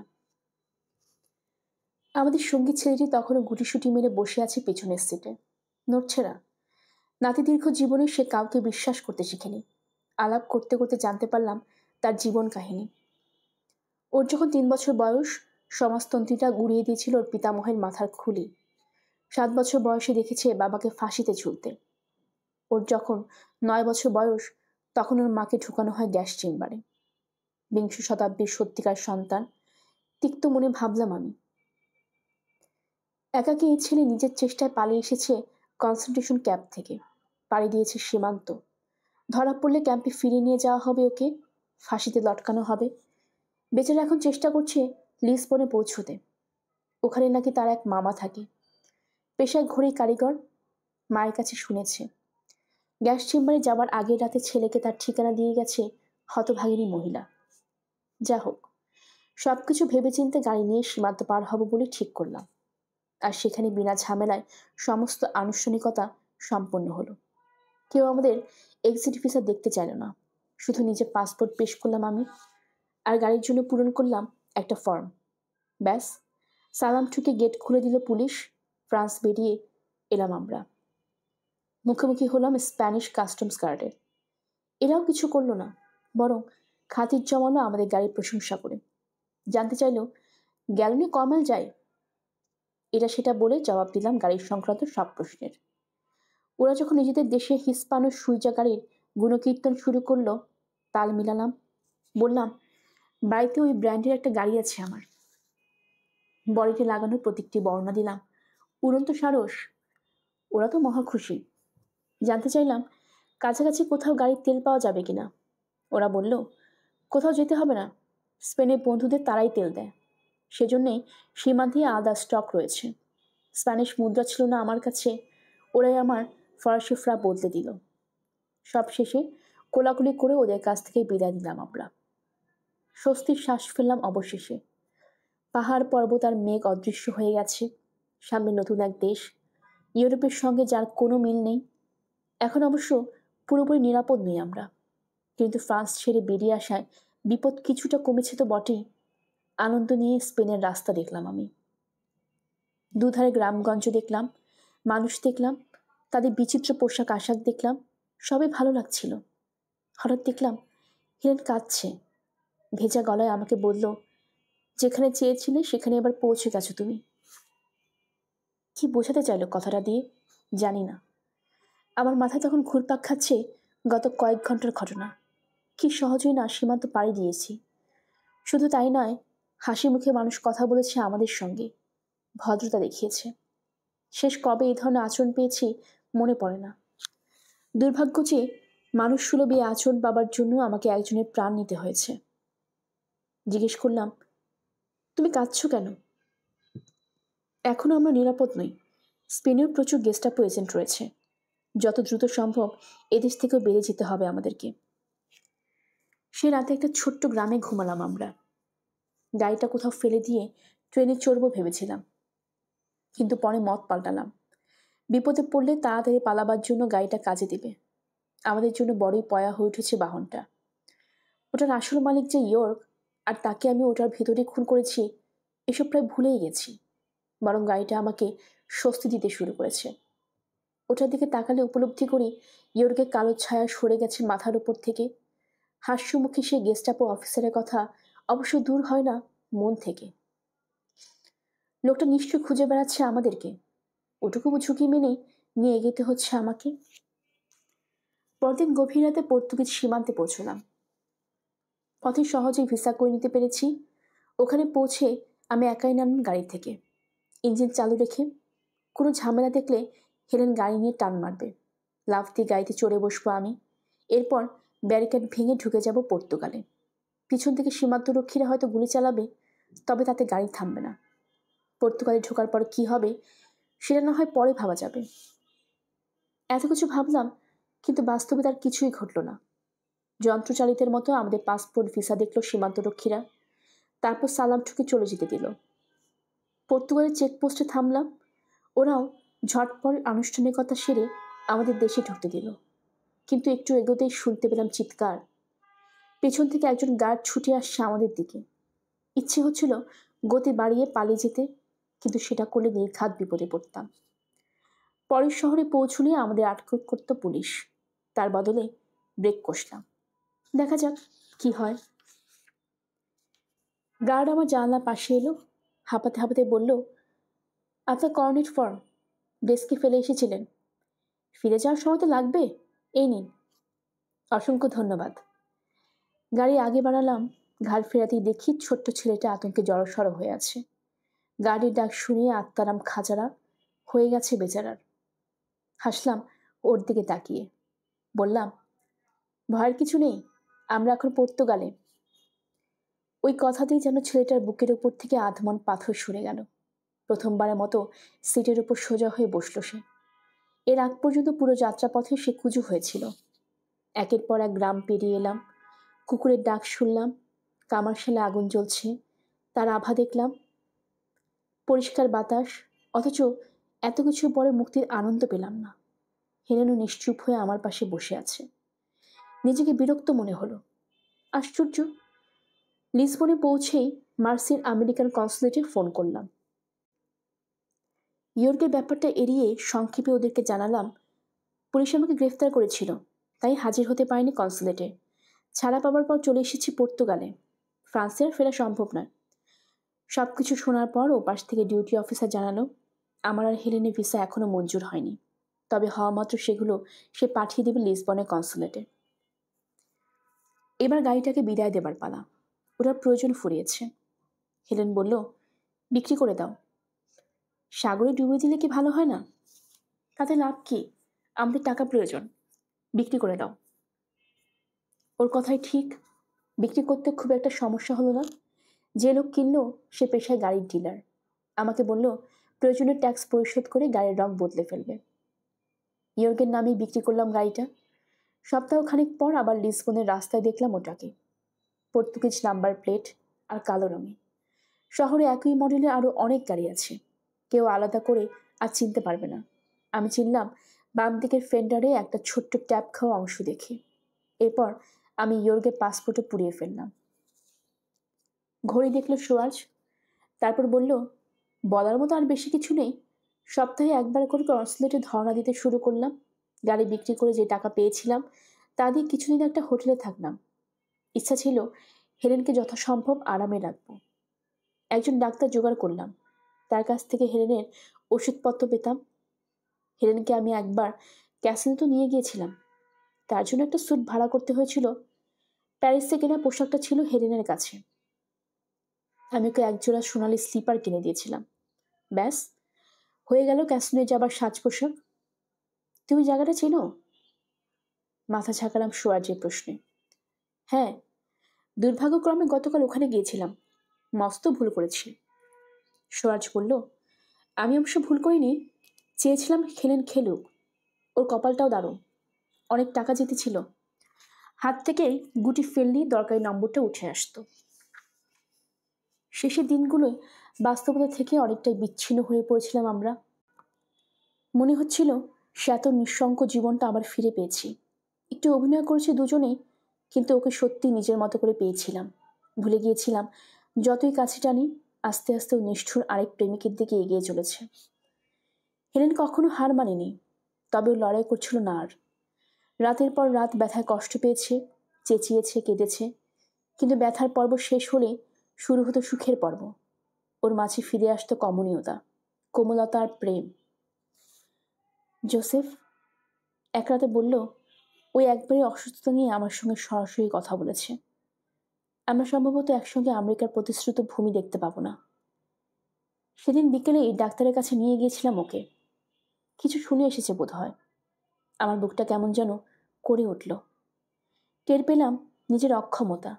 আমাদের সঙ্গী ছেলেটি তখনও গুটিসুটি মেরে বসে আছে পেছনের সিটে, নড়ছে না। নাতি দীর্ঘ জীবনে সে কাউকে বিশ্বাস করতে শিখেনি। আলাপ করতে করতে জানতে পারলাম তার জীবন কাহিনী। ওর যখন 3 বছর বয়স, সমাজতন্ত্রীটা গুড়িয়ে দিয়েছিল ওর পিতামহের মাথার খুলি। 7 বছর বয়সে দেখেছে বাবাকে ফাঁসিতে ঝুলতে। ওর যখন 9 বছর বয়স, তখন ওর মাকে ঢুকানো হয় গ্যাস চেম্বারে। বিংশ শতাব্দীর সত্যিকার সন্তান, তিক্ত মনে ভাবলাম আমি। একাকী এই ছেলে নিজের চেষ্টায় পালিয়ে এসেছে কনসেন্ট্রেশন ক্যাম্প থেকে, পাড়ি দিয়েছে সীমান্ত। ধরা পড়লে ক্যাম্পে ফিরিয়ে নিয়ে যাওয়া হবে ওকে, ফাঁসিতে লটকানো হবে। বেচারা এখন চেষ্টা করছে লিসবনে পৌঁছতে। ওখানে নাকি তার এক মামা থাকে, পেশায় ঘড়ি কারিগর। মায়ের কাছে শুনেছে গ্যাস চেম্বারে যাবার আগের রাতে ছেলেকে তার ঠিকানা দিয়ে গেছে হতভাগিনী মহিলা। যা হোক, সবকিছু ভেবেচিন্তে গাড়ি নিয়ে সীমান্ত পার হব বলে ঠিক করলাম। আর সেখানে বিনা ঝামেলায় সমস্ত আনুষ্ঠানিকতা সম্পন্ন হলো। কেউ আমাদের এক্সিট ভিসা দেখতে চাইল না, শুধু নিজের পাসপোর্ট পেশ করলাম আমি, আর গাড়ির জন্য পূরণ করলাম একটা ফর্ম। ব্যাস, সালাম ঠুকে গেট খুলে দিল পুলিশ। ফ্রান্স বেরিয়ে এলাম আমরা। মুখোমুখি হলাম স্প্যানিশ কাস্টমস গার্ডের। এরাও কিছু করলো না, বরং খাতির জমানো আমাদের গাড়ির প্রশংসা করে। জানতে চাইল গ্যালনে কমাল যায়। এটা সেটা বলে জবাব দিলাম গাড়ির সংক্রান্ত সব প্রশ্নের। ওরা যখন নিজেদের দেশে হিস্পানো সুইজা গাড়ির গুণকীর্তন শুরু করলো, তাল মিলালাম। বললাম, বাড়িতে ওই ব্র্যান্ডের একটা গাড়ি আছে আমার। বডিতে লাগানো প্রতীকটি বর্ণনা দিলাম। উড়ন্ত সারস। ওরা তো মহা খুশি। জানতে চাইলাম কাছাকাছি কোথাও গাড়ির তেল পাওয়া যাবে কিনা। ওরা বলল, কোথাও যেতে হবে না, স্পেনের বন্ধুদের তারাই তেল দেয়, সেজন্যেই সীমান্তে আলাদা স্টক রয়েছে। স্প্যানিশ মুদ্রা ছিল না আমার কাছে, ওরাই আমার ফরাসি ফ্রা বদলে দিল। সব শেষে কোলাকুলি করে ওদের কাছ থেকে বিদায় দিলাম আমরা। স্বস্তির শ্বাস ফেললাম অবশেষে। পাহাড় পর্বত আর মেঘ অদৃশ্য হয়ে গেছে। সামনে নতুন এক দেশ, ইউরোপের সঙ্গে যার কোনো মিল নেই। এখন অবশ্য পুরোপুরি নিরাপদ নই আমরা, কিন্তু ফ্রান্স ছেড়ে বেরিয়ে আসায় বিপদ কিছুটা কমেছে তো বটেই। আনন্দ নিয়ে স্পেনের রাস্তা দেখলাম আমি। দুধারে গ্রামগঞ্জ দেখলাম, মানুষ দেখলাম, তাদের বিচিত্র পোশাক আশাক দেখলাম, সবই ভালো লাগছিল। হঠাৎ দেখলাম হিরেন কাঁদছে। ভেজা গলায় আমাকে বলল, যেখানে চেয়েছিলে সেখানে এবার পৌঁছে গেছো তুমি। কি বোঝাতে চাইলো কথাটা দিয়ে জানি না। আমার মাথায় তখন ঘুরপাক খাচ্ছে গত কয়েক ঘন্টার ঘটনা। কি সহজেই না সীমান্ত পাড়ি দিয়েছি। শুধু তাই নয়, হাসি মুখে মানুষ কথা বলেছে আমাদের সঙ্গে, ভদ্রতা দেখিয়েছে। শেষ কবে এই ধরনের আচরণ পেয়েছি মনে পড়ে না। দুর্ভাগ্য যে মানুষ সুলভ এই আচরণ পাবার জন্য আমাকে একজনের প্রাণ নিতে হয়েছে। জিজ্ঞেস করলাম, তুমি কাঁদছো কেন? এখনো আমরা নিরাপদ নই। স্পেনেও প্রচুর গেস্টাপো এজেন্ট রয়েছে। যত দ্রুত সম্ভব এদেশ থেকেও বেরিয়ে যেতে হবে আমাদেরকে। সে রাতে একটা ছোট্ট গ্রামে ঘুমালাম আমরা। গাড়িটা কোথাও ফেলে দিয়ে ট্রেনে চড়বো ভেবেছিলাম, কিন্তু পরে মত পাল্টালাম। বিপদে পড়লে তাড়াতাড়ি পালাবার জন্য গাড়িটা কাজে দিবে। আমাদের জন্য বড়ই পয়া হয়ে উঠেছে বাহনটা। ওটার আসল মালিক যে ইয়র্ক, আর তাকে আমি ওটার ভেতরে খুন করেছি, এসব প্রায় ভুলেই গেছি। বরং গাড়িটা আমাকে স্বস্তি দিতে শুরু করেছে। ওটার দিকে তাকালে উপলব্ধি করি ইয়র্কের কালো ছায়া সরে গেছে মাথার উপর থেকে। হাস্যমুখী সে গেস্টাপো অফিসারের কথা অবশ্য দূর হয় না মন থেকে। লোকটা নিশ্চয় খুঁজে বেড়াচ্ছে আমাদেরকে। ওটুকু ঝুঁকি মেনেই নিয়ে এগোতে হচ্ছে আমাকে। পরদিন গভীর রাতে পর্তুগিজ সীমান্তে পৌঁছলাম। পথে সহজেই ভিসা করে নিতে পেরেছি। ওখানে পৌঁছে আমি একাই নামলাম গাড়ি থেকে। ইঞ্জিন চালু রেখে কোনো ঝামেলা দেখলে হেলেন গাড়ি নিয়ে টান মারবে। লাফ দিয়ে গাড়িতে চড়ে বসবো আমি। এরপর ব্যারিকেড ভেঙে ঢুকে যাব পর্তুগালে। পিছন থেকে সীমান্তরক্ষীরা হয়তো গুলি চালাবে, তবে তাতে গাড়ি থামবে না। পর্তুগালে ঢোকার পর কি হবে সেটা না হয় পরে ভাবা যাবে। এত কিছু ভাবলাম, কিন্তু বাস্তবে তার কিছুই ঘটল না। যন্ত্রচালিতের মতো আমাদের পাসপোর্ট ভিসা দেখল সীমান্তরক্ষীরা, তারপর সালাম ঠুকে চলে যেতে দিল। পর্তুগালের চেকপোস্টে থামলাম। ওরাও ঝটপট আনুষ্ঠানিকতা সেরে আমাদের দেশে ঢুকতে দিল। কিন্তু একটু এগোতেই শুনতে পেলাম চিৎকার। পেছন থেকে একজন গার্ড ছুটে আসছে আমাদের দিকে। ইচ্ছে হচ্ছিল গতি বাড়িয়ে পালিয়ে যেতে, কিন্তু সেটা করলে নির্ঘাত বিপদে পড়তাম। পরের শহরে পৌঁছলে আমাদের আটক করত পুলিশ। তার বদলে ব্রেক কষলাম। দেখা যাক কি হয়। গার্ড আমার জানলা পাশে এলো, হাঁপাতে হাঁপাতে বলল, আপনার কর্নেট ফর্ম ডেস্কে ফেলে এসেছিলেন। ফিরে যাওয়ার সময় তো লাগবে, এই নিন। অসংখ্য ধন্যবাদ। গাড়ি আগে বাড়ালাম। ঘাড় ফেরাতেই দেখি ছোট্ট ছেলেটা আতঙ্কে জড়সড় হয়ে আছে। গাড়ির ডাক শুনে আত্মারাম খাজারা হয়ে গেছে বেচারার। হাসলাম ওর দিকে তাকিয়ে। বললাম, ভয়ের কিছু নেই, আমরা এখন পর্তুগালে। ওই কথাতেই যেন ছেলেটার বুকের ওপর থেকে আধমন পাথর সরে গেল। প্রথমবারের মতো সিটের উপর সোজা হয়ে বসল সে। এর আগ পর্যন্ত পুরো যাত্রাপথে সে কুজু হয়েছিল। একের পর এক গ্রাম পেরিয়ে এলাম। কুকুরের ডাক শুনলাম, কামারশালে আগুন জ্বলছে তার আভা দেখলাম, পরিষ্কার বাতাস। অথচ এত কিছুর পরে মুক্তির আনন্দ পেলাম না। হেলেনও নিশ্চুপ হয়ে আমার পাশে বসে আছে। নিজেকে বিরক্ত মনে হলো। আশ্চর্য। লিসবনে পৌঁছেই মার্সির আমেরিকান কনসুলেটে ফোন করলাম। ইয়র্কের ব্যাপারটা এড়িয়ে সংক্ষেপে ওদেরকে জানালাম, পুলিশ আমাকে গ্রেফতার করেছিল, তাই হাজির হতে পারিনি কনসুলেটে। ছাড়া পাবার পর চলে এসেছি পর্তুগালে। ফ্রান্সে আর ফেরা সম্ভব নয়। সব কিছু শোনার পর ও পাশ থেকে ডিউটি অফিসার জানালো, আমার আর হেলেনের ভিসা এখনো মঞ্জুর হয়নি, তবে হওয়া মাত্র সেগুলো সে পাঠিয়ে দেবে লিসবনের কনসুলেটে। এবার গাড়িটাকে বিদায় দেবার পালা। ওরা প্রয়োজন ফুরিয়েছে। হেলেন বলল, বিক্রি করে দাও। সাগরে ডুবে দিলে কি ভালো হয় না? তাতে লাভ কি? আমাদের টাকা প্রয়োজন। বিক্রি করে দাও। ওর কথাই ঠিক। বিক্রি করতে খুব একটা সমস্যা হলো না। যে লোক কিনলো সে পেশায় গাড়ির ডিলার। আমাকে বলল, প্রয়োজনীয় ট্যাক্স পরিশোধ করে গাড়ির রং বদলে ফেলবে। ইয়র্কের নামেই বিক্রি করলাম গাড়িটা। সপ্তাহখানেক পর আবার লিসবনের রাস্তায় দেখলাম ওটাকে। পর্তুগিজ নাম্বার প্লেট আর কালো রঙে। শহরে একই মডেলের আরও অনেক গাড়ি আছে। কেউ আলাদা করে আর চিনতে পারবে না। আমি চিনলাম বাম দিকের ফেন্ডারে একটা ছোট্ট ট্যাপ খাওয়া অংশ দেখে। এরপর আমি ইয়র্কের পাসপোর্টে পুড়িয়ে ফেললাম। ঘড়ি দেখলো সোয়াজ। তারপর বলল, বলার মতো আর বেশি কিছু নেই। সপ্তাহে একবার করে কনসুলেটে ধর্ণা দিতে শুরু করলাম। গাড়ি বিক্রি করে যে টাকা পেয়েছিলাম তা দিয়ে কিছুদিন একটা হোটেলে থাকলাম। ইচ্ছা ছিল হেলেনকে যথাসম্ভব আরামে রাখবো। একজন ডাক্তার জোগাড় করলাম, তার কাছ থেকে হেলেনের ওষুধপত্র পেতাম। হেলেনকে আমি একবার ক্যাসিনো তো নিয়ে গিয়েছিলাম, তার জন্য একটা স্যুট ভাড়া করতে হয়েছিল। প্যারিসে কেনা পোশাকটা ছিল হেলেনের কাছে। আমি ওকে একজোড়া সোনালি স্লিপার কিনে দিয়েছিলাম। ব্যাস, হয়ে গেল ক্যাসিনোয় যাবার সাজ পোশাক। তুমি জায়গাটা চেনো? মাথা ঝাঁকালাম সুরাজের প্রশ্নে। হ্যাঁ, দুর্ভাগ্যক্রমে গতকাল ওখানে গিয়েছিলাম। মস্ত ভুল করেছি। সুরাজ বলল, আমি অবশ্য ভুল করিনি। চেয়েছিলাম হেলেন খেলুক, ওর কপালটাও দারুণ। অনেক টাকা জিতেছিল। হাত থেকে গুটি ফেললেই দরকারি নম্বরটা উঠে আসতো। শেষের দিনগুলোয় বাস্তবতা থেকে অনেকটাই বিচ্ছিন্ন হয়ে পড়েছিলাম আমরা। মনে হচ্ছিল সে এত নিঃশঙ্ক জীবনটা আবার ফিরে পেয়েছি। একটু অভিনয় করেছি দুজনেই, কিন্তু ওকে সত্যি নিজের মতো করে পেয়েছিলাম। ভুলে গিয়েছিলাম যতই কাছে টানি, আস্তে আস্তে ও নিষ্ঠুর আরেক প্রেমিকের দিকে এগিয়ে চলেছে। হেলেন কখনো হার মানেনি, তবে ও লড়াই করছিল না আর। রাতের পর রাত ব্যথায় কষ্ট পেয়েছে, চেঁচিয়েছে, কেঁদেছে, কিন্তু ব্যথার পর্ব শেষ হলে শুরু হতো সুখের পর্ব। ওর মাঝে ফিরে আসতো কমনীয়তা, কোমলতা আর প্রেম। জোসেফ এক রাতে বলল, ওই একবারই অসুস্থতা নিয়ে আমার সঙ্গে সরাসরি কথা বলেছে। আমরা সম্ভবত একসঙ্গে আমেরিকার প্রতিশ্রুত ভূমি দেখতে পাবো না। সেদিন বিকেলেই ডাক্তারের কাছে নিয়ে গিয়েছিলাম ওকে। কিছু শুনে এসেছে বোধ হয়। আমার বুকটা কেমন যেন করে উঠল। টের পেলাম নিজের অক্ষমতা।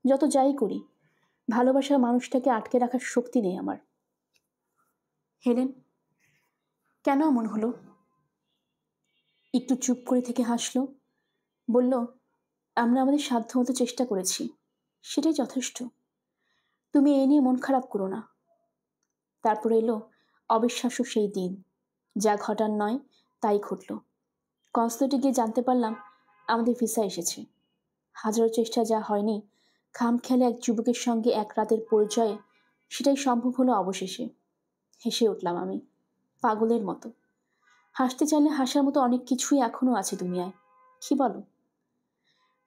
যত যাই করি, ভালোবাসার মানুষটাকে আটকে রাখার শক্তি নেই আমার। হেলেন, কেন এমন হলো? একটু চুপ করে থেকে হাসলো। বলল, আমরা আমাদের সাধ্যমতো চেষ্টা করেছি, সেটাই যথেষ্ট। তুমি এ নিয়ে মন খারাপ করো না। তারপর এলো অবিশ্বাস্য সেই দিন। যা ঘটার নয় তাই ঘটল। কনসুলেটে গিয়ে জানতে পারলাম আমাদের ভিসা এসেছে। হাজারো চেষ্টা যা হয়নি খামখেয়ালে এক যুবকের সঙ্গে এক রাতের পরিচয়ে, সেটাই সম্ভব হলো অবশেষে। হেসে উঠলাম আমি, পাগলের মতো। হাসতে চাইলে হাসার মতো অনেক কিছুই এখনো আছে দুনিয়ায়, কি বলো?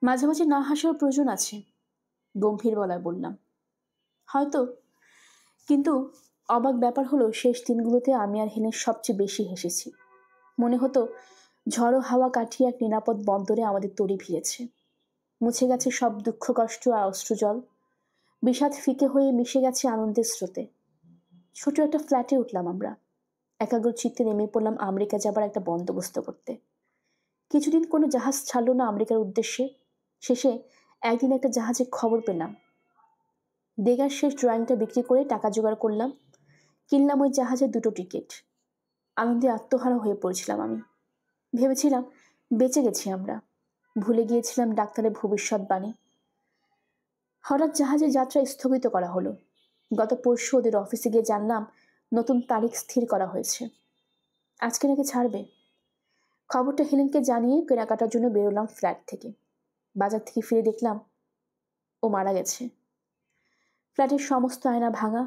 মাঝে মাঝে না হাসার প্রয়োজন আছে, গম্ভীর গলায় বললাম। হয়তো, কিন্তু অবাক ব্যাপার হলো শেষ দিনগুলোতে আমি আর হেলেন সবচেয়ে বেশি হেসেছি। মনে হতো ঝড়ো হাওয়া কাটিয়ে এক নিরাপদ বন্দরে আমাদের তরি ভিড়েছে। মুছে গেছে সব দুঃখ কষ্ট আর অশ্রুজল। বিষাদ ফিকে হয়ে মিশে গেছে আনন্দের স্রোতে। ছোট একটা ফ্ল্যাটে উঠলাম আমরা। একাগ্র চিত্তে নেমে পড়লাম আমেরিকা যাবার একটা বন্দোবস্ত করতে। কিছুদিন কোনো জাহাজ ছাড়লো না আমেরিকার উদ্দেশ্যে। শেষে একদিন একটা জাহাজে খবর পেলাম। দেগার শেষ ড্রয়িংটা বিক্রি করে টাকা জোগাড় করলাম। কিনলাম ওই জাহাজের 2টো টিকিট। আনন্দে আত্মহারা হয়ে পড়েছিলাম আমি। ভেবেছিলাম বেঁচে গেছি আমরা। ভুলে গিয়েছিলাম ডাক্তারের ভবিষ্যৎবাণী। হঠাৎ জাহাজের যাত্রা স্থগিত করা হলো। গত পরশু ওদের অফিসে গিয়ে জানলাম নতুন তারিখ স্থির করা হয়েছে। আজকে নাকি ছাড়বে। খবরটা হেলেনকে জানিয়ে কেনাকাটার জন্য বেরোলাম ফ্ল্যাট থেকে। বাজার থেকে ফিরে দেখলাম ও মারা গেছে। ফ্ল্যাটের সমস্ত আয়না ভাঙা।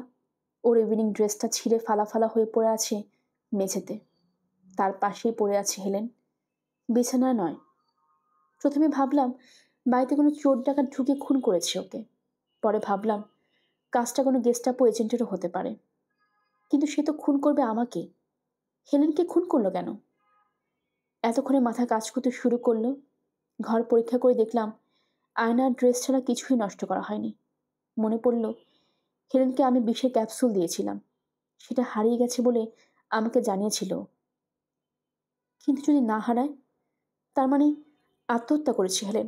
ওর ইভিনিং ড্রেসটা ছিঁড়ে ফালা ফালা হয়ে পড়ে আছে মেঝেতে। তার পাশেই পড়ে আছে হেলেন, বিছানায় নয়। প্রথমে ভাবলাম বাড়িতে কোনো চোর ডাকাত ঢুকে খুন করেছে ওকে। পরে ভাবলাম কাজটা কোনো গেস্টাপো এজেন্টেরও হতে পারে। কিন্তু সে তো খুন করবে আমাকে। হেলেনকে খুন করলো কেন? এতক্ষণে মাথা কাজ করতে শুরু করলো। ঘর পরীক্ষা করে দেখলাম আয়নার ড্রেস ছাড়া কিছুই নষ্ট করা হয়নি। মনে পড়ল হেলেনকে আমি বিষে ক্যাপসুল দিয়েছিলাম, সেটা হারিয়ে গেছে বলে আমাকে জানিয়েছিল। কিন্তু যদি না হারায়, তার মানে আত্মহত্যা করেছে হেলেন।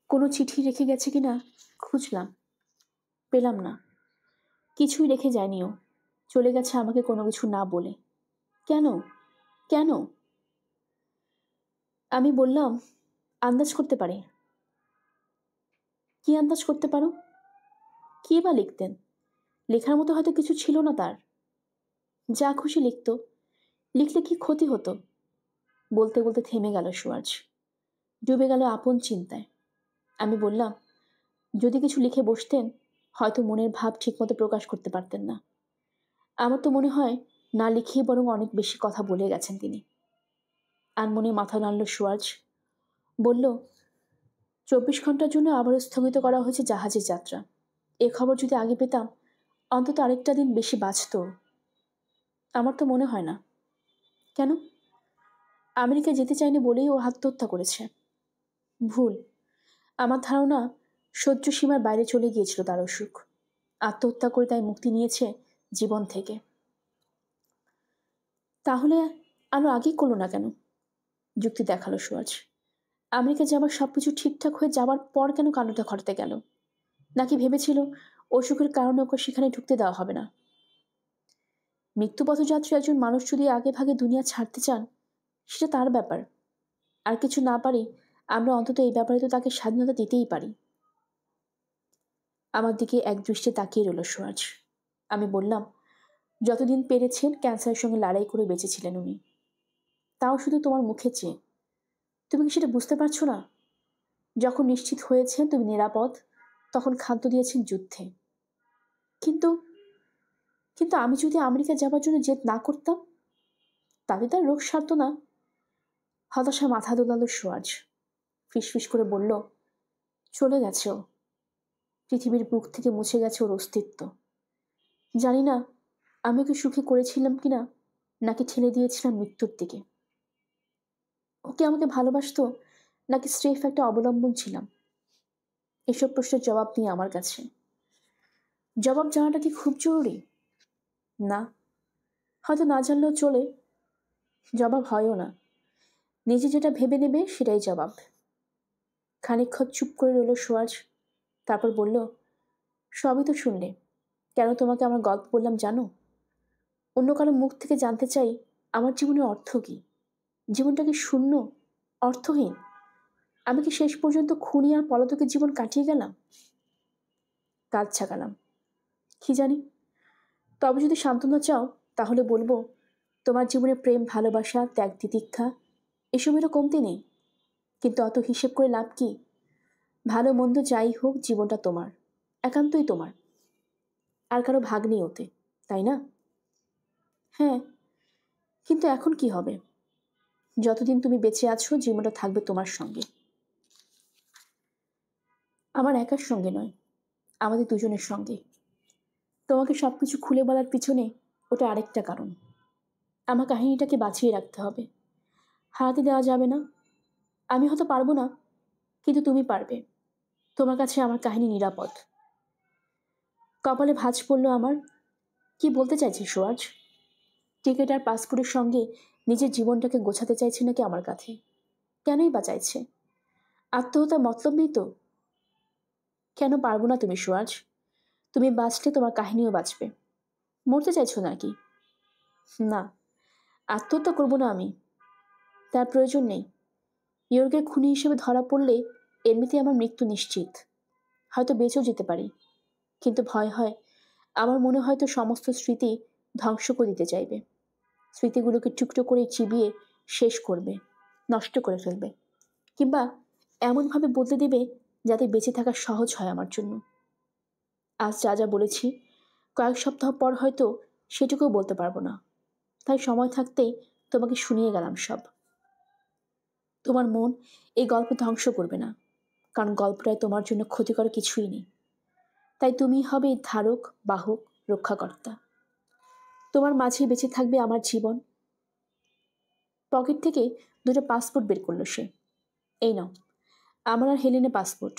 কোনো চিঠি রেখে গেছে কিনা খুঁজলাম, পেলাম না। কিছুই রেখে যায়নি ও। চলে গেছে আমাকে কোনো কিছু না বলে। কেন? কেন? আমি বললাম, আন্দাজ করতে পারি। কি আন্দাজ করতে পারো? কি বা লিখতেন? লেখার মতো হয়তো কিছু ছিল না তার। যা খুশি লিখত। লিখলে কি ক্ষতি হতো? বলতে বলতে থেমে গেল সুরাজ। ডুবে গেল আপন চিন্তায়। আমি বললাম, যদি কিছু লিখে বসতেন হয়তো মনের ভাব ঠিকমতো প্রকাশ করতে পারতেন না। আমার তো মনে হয় না লিখেই বরং অনেক বেশি কথা বলে গেছেন তিনি। আনমনে মাথা নাড়ল সুরাজ। বলল, 24 ঘন্টার জন্য আবারও স্থগিত করা হয়েছে জাহাজের যাত্রা। এ খবর যদি আগে পেতাম অন্তত আরেকটা দিন বেশি বাঁচত। আমার তো মনে হয় না। কেন? আমেরিকা যেতে চায়নি বলেই ও আত্মহত্যা করেছে। ভুল। আমার ধারণা সহ্য সীমার বাইরে চলে গিয়েছিল তার অসুখ। আত্মহত্যা করে তাই মুক্তি নিয়েছে জীবন থেকে। তাহলে আরো আগেই করলো না কেন? যুক্তি দেখালো সুরাজ। আমেরিকা যাবার সবকিছু ঠিকঠাক হয়ে যাবার পর কেন কাণ্ডটা ঘটাতে গেল? নাকি ভেবেছিল অসুখের কারণে ওকে সেখানে ঢুকতে দেওয়া হবে না? মৃত্যুপথযাত্রী একজন মানুষ যদি আগে ভাগে দুনিয়া ছাড়তে চান, সেটা তার ব্যাপার। আর কিছু না পারি, আমরা অন্তত এই ব্যাপারে তো তাকে স্বাধীনতা দিতেই পারি। আমার দিকে এক দৃষ্টে তাকিয়ে রইল সুরাজ। আমি বললাম, যতদিন পেরেছেন ক্যান্সারের সঙ্গে লড়াই করে বেঁচেছিলেন উনি। তাও শুধু তোমার মুখে চেয়ে। তুমি কি সেটা বুঝতে পারছো না? যখন নিশ্চিত হয়েছেন তুমি নিরাপদ, তখন খাদ্য দিয়েছেন যুদ্ধে। কিন্তু কিন্তু আমি যদি আমেরিকা যাবার জন্য জেদ না করতাম, তাতে তার রোগ সারত না। হতাশা মাথা দোলালো সুরাজ। ফিসফিস করে বলল, চলে গেছে ও। পৃথিবীর বুক থেকে মুছে গেছে ওর অস্তিত্ব। জানি না আমি ওকে সুখী করেছিলাম কিনা, নাকি ঠেলে দিয়েছিলাম মৃত্যুর দিকে। ওকে আমাকে ভালোবাসতো, নাকি স্রেফ একটা অবলম্বন ছিলাম? এসব প্রশ্নের জবাব নেই আমার কাছে। জবাব জানাটা কি খুব জরুরি? না, হয়তো না জানলেও চলে। জবাব হয়ও না। নিজে যেটা ভেবে নেবে সেটাই জবাব। খানিকক্ষণ চুপ করে রইল সুরাজ। তারপর বলল, সবই তো শুনলে। কেন তোমাকে আমার গল্প বললাম জানো? অন্য কারো মুখ থেকে জানতে চাই আমার জীবনের অর্থ কি। জীবনটা কি শূন্য, অর্থহীন? আমি কি শেষ পর্যন্ত খুনি আর পলাতকের জীবন কাটিয়ে গেলাম? কাজ ছাগালাম। কি জানি। তবে যদি সান্ত্বনা চাও, তাহলে বলবো, তোমার জীবনে প্রেম, ভালোবাসা, ত্যাগ, তিতিক্ষা এসবেরও কমতি নেই। কিন্তু অত হিসেব করে লাভ কি? ভালো মন্দ যাই হোক, জীবনটা তোমার, একান্তই তোমার। আর কারো ভাগ নেই ওতে, তাই না? হ্যাঁ, কিন্তু এখন কি হবে? যতদিন তুমি বেঁচে আছো, জীবনটা থাকবে তোমার সঙ্গে। আমার একার সঙ্গে নয়, আমাদের দুজনের সঙ্গে। তোমাকে সবকিছু খুলে বলার পিছনে ওটা আরেকটা কারণ। আমার কাহিনীটাকে বাঁচিয়ে রাখতে হবে, হারাতে দেওয়া যাবে না। আমি হয়তো পারবো না, কিন্তু তুমি পারবে। তোমার কাছে আমার কাহিনী নিরাপদ। কপালে ভাঁজ পড়ল আমার। কি বলতে চাইছে সুরাজ? টিকিট আর পাসপোর্টের সঙ্গে নিজের জীবনটাকে গোছাতে চাইছে নাকি আমার কাছে? কেনই বা চাইছে? আত্মহত্যার মতলব নেই তো? কেন পারবো না তুমি সুরাজ? তুমি বাঁচলে তোমার কাহিনীও বাঁচবে। মরতে চাইছো নাকি? না, আত্মহত্যা করবো না আমি। তার প্রয়োজন নেই। ইয়র্গের খুনি হিসেবে ধরা পড়লে এমনিতেই আমার মৃত্যু নিশ্চিত। হয়তো বেঁচেও যেতে পারি, কিন্তু ভয় হয়, আমার মনে হয়তো সমস্ত স্মৃতি ধ্বংস করে দিতে চাইবে। স্মৃতিগুলোকে টুকরো করে চিবিয়ে শেষ করবে, নষ্ট করে ফেলবে, কিংবা এমনভাবে বদলে দেবে যাতে বেঁচে থাকা সহজ হয় আমার জন্য। আজ যা যা বলেছি, কয়েক সপ্তাহ পর হয়তো সেটুকুও বলতে পারবো না। তাই সময় থাকতেই তোমাকে শুনিয়ে গেলাম সব। তোমার মন এই গল্প ধ্বংস করবে না, কারণ গল্পটায় তোমার জন্য ক্ষতিকর কিছুই নেই। তাই তুমি হবে ধারক, বাহক, রক্ষাকর্তা। তোমার মাঝে বেঁচে থাকবে আমার জীবন। পকেট থেকে দুটো পাসপোর্ট বের করলো সে। এই নাও, আমার আর হেলেনের পাসপোর্ট।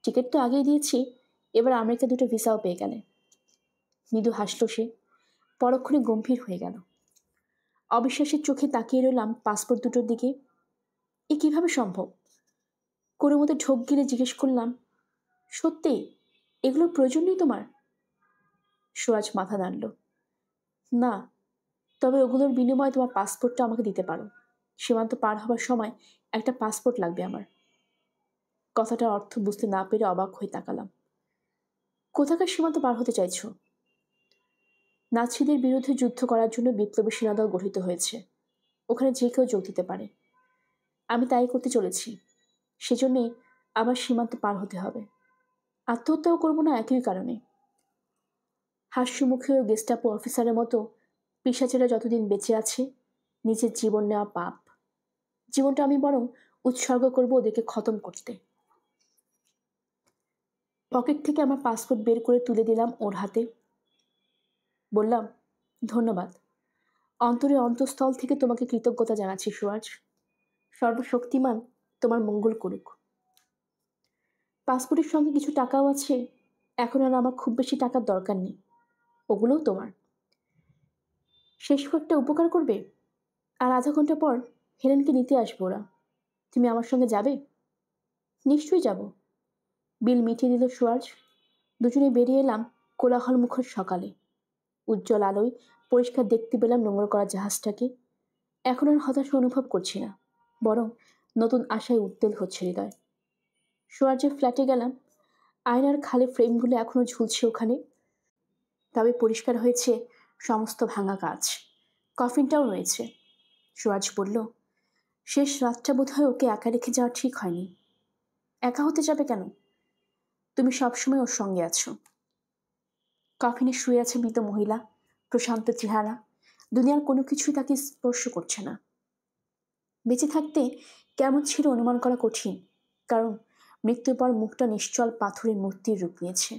টিকিট তো আগেই দিয়েছি, এবার আমেরিকা দুটো ভিসাও পেয়ে গেলে। মৃদু হাসলো সে, পরক্ষণে গম্ভীর হয়ে গেল। অবিশ্বাসের চোখে তাকিয়ে রইলাম পাসপোর্ট দুটোর দিকে। এ কিভাবে সম্ভব? কোনো মতে ঢোক গিলে জিজ্ঞেস করলাম, সত্যি এগুলোর প্রয়োজন নেই তোমার? সুরাজ মাথা নাড়ল। না, তবে ওগুলোর বিনিময়ে তোমার পাসপোর্টটা আমাকে দিতে পারো। সীমান্ত পার হবার সময় একটা পাসপোর্ট লাগবে আমার। কথাটার অর্থ বুঝতে না পেরে অবাক হয়ে তাকালাম। কোথাকার সীমান্ত পার হতে চাইছো? নাৎসিদের বিরুদ্ধে যুদ্ধ করার জন্য বিপ্লবী সেনাদল গঠিত হয়েছে। ওখানে যে কেউ যোগ দিতে পারে। আমি তাই করতে চলেছি। সেজন্যে আমার সীমান্ত পার হতে হবে। আত্মহত্যাও করবো না একই কারণে। হাস্যমুখী ও গেস্টাপো অফিসারের মতো পিশাচেরা যতদিন বেঁচে আছে, নিজের জীবন নেওয়া পাপ। জীবনটা আমি বরং উৎসর্গ করবো ওদেরকে খতম করতে। পকেট থেকে আমার পাসপোর্ট বের করে তুলে দিলাম ওর হাতে। বললাম, ধন্যবাদ। অন্তরে অন্তঃস্থল থেকে তোমাকে কৃতজ্ঞতা জানাচ্ছি সুরাজ। সর্বশক্তিমান তোমার মঙ্গল করুক। পাসপোর্টের সঙ্গে কিছু টাকাও আছে। এখন আর আমার খুব বেশি টাকার দরকার নেই, ওগুলোও তোমার। শেষ কয়েকটা উপকার করবে। আর আধা ঘন্টা পর হেলেনকে নিতে আসবো ওরা। তুমি আমার সঙ্গে যাবে? নিশ্চয়ই যাব। বিল মিটিয়ে দিল সুরাজ। দুজনে বেরিয়ে এলাম কোলাহলমুখর সকালে। উজ্জ্বল আলোয় পরিষ্কার দেখতে পেলাম নোংর করা জাহাজটাকে। এখন আর হতাশা অনুভব করছি না, বরং নতুন আশায় উত্তেল হচ্ছে হৃদয়। সুরাজের ফ্ল্যাটে গেলাম। আয়নার খালি ফ্রেমগুলো এখনো ঝুলছে ওখানে, তবে পরিষ্কার হয়েছে সমস্ত ভাঙা কাজ। কফিনটাও রয়েছে। সুরাজ বলল, শেষ রাতটা বোধহয় ওকে একা রেখে যাওয়া ঠিক হয়নি। একা হতে যাবে কেন? তুমি সবসময় ওর সঙ্গে আছো। কফিনে শুয়ে আছে মৃত মহিলা, প্রশান্ত চেহারা। দুনিয়ার কোনো কিছুই তাকে স্পর্শ করছে না। বেঁচে থাকতে কেমন ছিল অনুমান করা কঠিন, কারণ মৃত্যুর পর মুখটা নিশ্চল পাথরের মূর্তির রূপ নিয়েছে।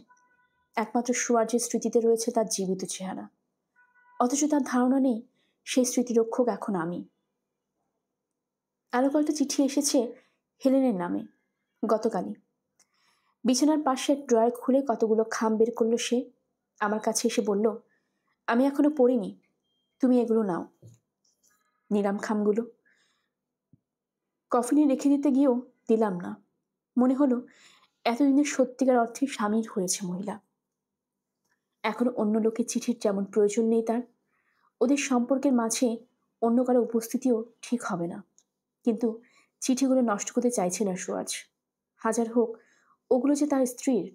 একমাত্র সুরাজের স্মৃতিতে রয়েছে তার জীবিত চেহারা, অথচ তার ধারণা নেই সেই স্মৃতিরক্ষক এখন আমি। আরও কয়েকটা চিঠি এসেছে হেলেনের নামে, গতকালই। বিছানার পাশে এক ড্রয়ার খুলে কতগুলো খাম বের করলো সে। আমার কাছে এসে বলল, আমি এখনো পড়িনি, তুমি এগুলো নাও। নিলাম খামগুলো। কফিনে রেখে দিতে গিয়েও দিলাম না। মনে হলো এতদিনের সত্যিকার অর্থে স্বামীর হয়েছে মহিলা। এখন অন্য লোকের চিঠির যেমন প্রয়োজন নেই তার, ওদের সম্পর্কের মাঝে অন্য কারো উপস্থিতিও ঠিক হবে না। কিন্তু চিঠিগুলো নষ্ট করতে চাইছে না সুরাজ। হাজার হোক ওগুলো যে তার স্ত্রীর।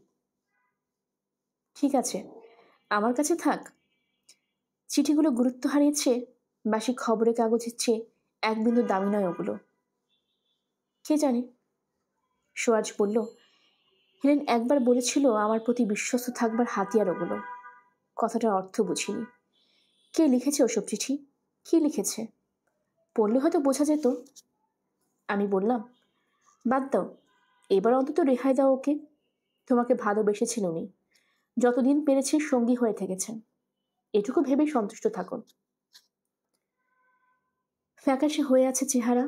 ঠিক আছে, আমার কাছে থাক। চিঠিগুলো গুরুত্ব হারিয়েছে বাসি খবরের কাগজের চেয়ে এক বিন্দু দামি নয় ওগুলো। কে জানে। সুরাজ বলল, হেলেন একবার বলেছিল আমার প্রতি বিশ্বস্ত থাকবার হাতিয়ার ওগুলো। কথাটার অর্থ বুঝিনি। কে লিখেছে ওসব চিঠি? কি লিখেছে? পড়লে হয়তো বোঝা যেত। আমি বললাম, বাদ দাও, এবার অন্তত রেহাই দাও ওকে। তোমাকে ভালোবেসেছিল উনি, যতদিন পেরেছে সঙ্গী হয়ে থেকেছেন, এটুকু ভেবেই সন্তুষ্ট থাকুন। ফ্যাকাশে হয়ে আছে চেহারা,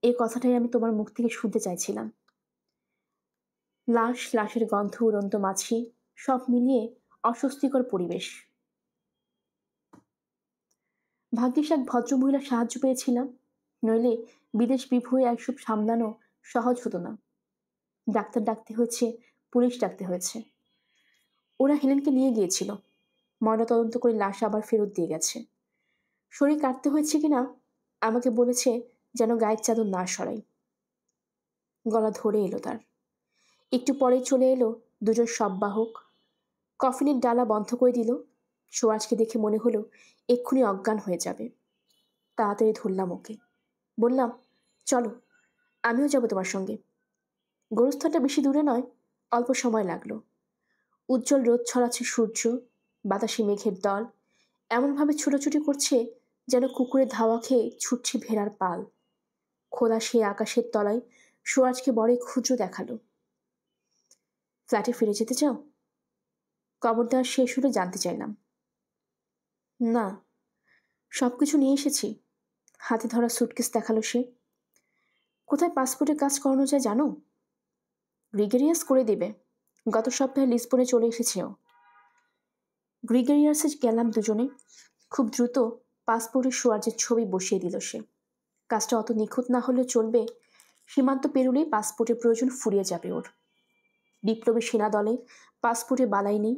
এই কথাটাই আমি তোমার মুখ থেকে শুনতে চাইছিলাম। লাশ, লাশের গন্ধ, উড়ন্ত মাছি, সব মিলিয়ে অস্বস্তিকর পরিবেশ। ভাগ্যিস এক ভদ্রমহিলার সাহায্য পেয়েছিলাম, নইলে বিদেশ বিভুঁয়ে একসব সামলানো সহজ হতো না। ডাক্তার ডাকতে হয়েছে, পুলিশ ডাকতে হয়েছে। ওরা হেলেনকে নিয়ে গিয়েছিল, ময়নাতদন্ত করে লাশ আবার ফেরত দিয়ে গেছে। শরীর কাটতে হয়েছে কিনা আমাকে বলেছে যেন গায়ের চাদর না সরাই। গলা ধরে এলো তার। একটু পরেই চলে এলো দুজন শববাহক। কফিনের ডালা বন্ধ করে দিল। সুরাজকে দেখে মনে হলো এক্ষুনি অজ্ঞান হয়ে যাবে। তাড়াতাড়ি ধরলাম ওকে। বললাম, চলো, আমিও যাব তোমার সঙ্গে। গোরস্থানটা বেশি দূরে নয়, অল্প সময় লাগলো। উজ্জ্বল রোদ ছড়াচ্ছে সূর্য, বাতাসে মেঘের দল এমনভাবে ছুটোছুটি করছে যেন কুকুরে ধাওয়া খেয়ে ছুটছে ভেড়ার পাল। খোলা সে আকাশের তলায় সুরাজকে বড়ই ক্ষুদ্র দেখালো। ফ্ল্যাটে ফিরে যেতে চাও? কবর দেওয়া শেষ হলে জানতে চাইলাম। না, সব কিছু নিয়ে এসেছি। হাতে ধরা সুটকেস দেখালো সে। কোথায় পাসপোর্টের কাজ করানো যায় জানো? গ্রিগেরিয়াস করে দেবে। গত সপ্তাহে লিসবনে চলে এসেছেও। গ্রিগেরিয়াসে গেলাম দুজনে। খুব দ্রুত পাসপোর্টের সুরাজের ছবি বসিয়ে দিল সে। কাজটা অত নিখুঁত না হলেও চলবে, সীমান্ত পেরুলেই পাসপোর্টের প্রয়োজন ফুরিয়ে যাবে ওর। বিপ্লবী সেনা দলে পাসপোর্টে বালাই নেই,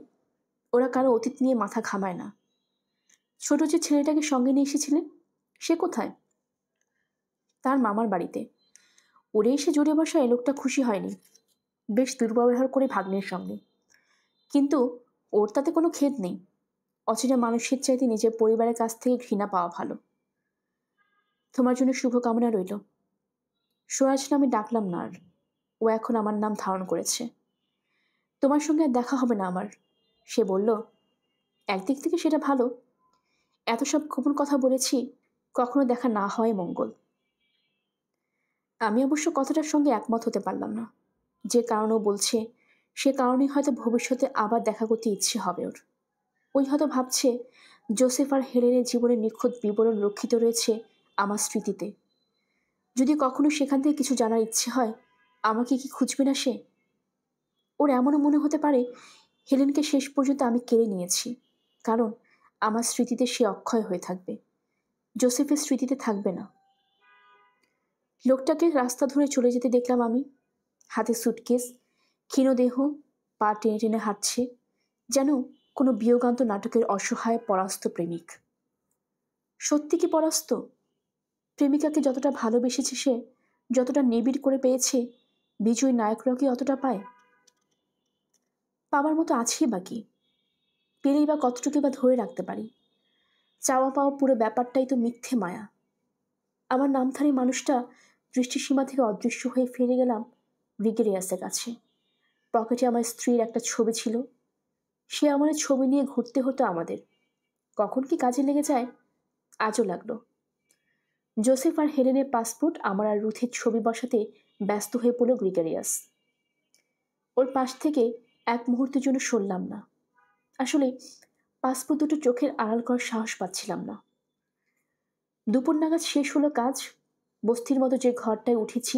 ওরা কারো অতীত নিয়ে মাথা ঘামায় না। ছোট যে ছেলেটাকে সঙ্গে নিয়ে এসেছিলেন, সে কোথায়? তার মামার বাড়িতে। ওরে এসে জুড়ে বসা এ লোকটা খুশি হয়নি, বেশ দুর্ব্যবহার করে ভাগ্নের সঙ্গে। কিন্তু ওর তাতে কোনো খেদ নেই। অচেনা মানুষের চাইতে নিজের পরিবারের কাছ থেকে ঘৃণা পাওয়া ভালো। তোমার জন্য শুভকামনা রইল। সুরাজ নামে ডাকলাম না আর, ও এখন আমার নাম ধারণ করেছে। তোমার সঙ্গে আর দেখা হবে না আমার, সে বলল। একদিক থেকে সেটা ভালো। এত সব গোপন কথা বলেছি, কখনো দেখা না হয় মঙ্গল। আমি অবশ্য কথাটার সঙ্গে একমত হতে পারলাম না। যে কারণেও বলছে, সে কারণেই হয়তো ভবিষ্যতে আবার দেখা করতে ইচ্ছে হবে ওর। ওই হয়তো ভাবছে জোসেফ আর হেলেনের জীবনের নিখুঁত বিবরণ রক্ষিত রয়েছে আমার স্মৃতিতে। যদি কখনো সেখান থেকে কিছু জানার ইচ্ছে হয়, আমাকে কি খুঁজবে না সে? ওর এমনও মনে হতে পারে হেলেনকে শেষ পর্যন্ত আমি কেড়ে নিয়েছি, কারণ আমার স্মৃতিতে সে অক্ষয় হয়ে থাকবে, জোসেফের স্মৃতিতে থাকবে না। লোকটাকে রাস্তা ধরে চলে যেতে দেখলাম আমি, হাতে সুটকেস, ক্ষীণ দেহ, পা টেনে টেনে হাঁটছে, যেন কোনো বিয়োগান্ত নাটকের অসহায় পরাস্ত প্রেমিক। সত্যি কি পরাস্ত? প্রেমিকাকে যতটা ভালোবেসেছে সে, যতটা নিবিড় করে পেয়েছে, বিজয়ী নায়করাও কি অতটা পায়? পাবার মতো আছেই বাকি, পেলেই বা কতটুকু বা ধরে রাখতে পারি? চাওয়া পাওয়া পুরো ব্যাপারটাই তো মিথ্যে মায়া। আমার নামধারী মানুষটা দৃষ্টিসীমা থেকে অদৃশ্য হয়ে ফিরে গেলাম গ্রিগেরিয়াসের কাছে। পকেটে আমার স্ত্রীর একটা ছবি ছিল, সে আমার ছবি নিয়ে ঘুরতে হতো আমাদের। কখন কি কাজে লেগে যায় আজও লাগলো। জোসেফ আর হেলেনের পাসপোর্ট আমার আর রুথের ছবি বসাতে ব্যস্ত হয়ে পড়ল গ্রিগেরিয়াস। ওর পাশ থেকে এক মুহূর্তের জন্য সরলাম না। আসলে পাসপোর্ট দুটো চোখের আড়াল করার সাহস পাচ্ছিলাম না। দুপুর নাগাদ শেষ হলো কাজ। বস্তির মতো যে ঘরটায় উঠেছি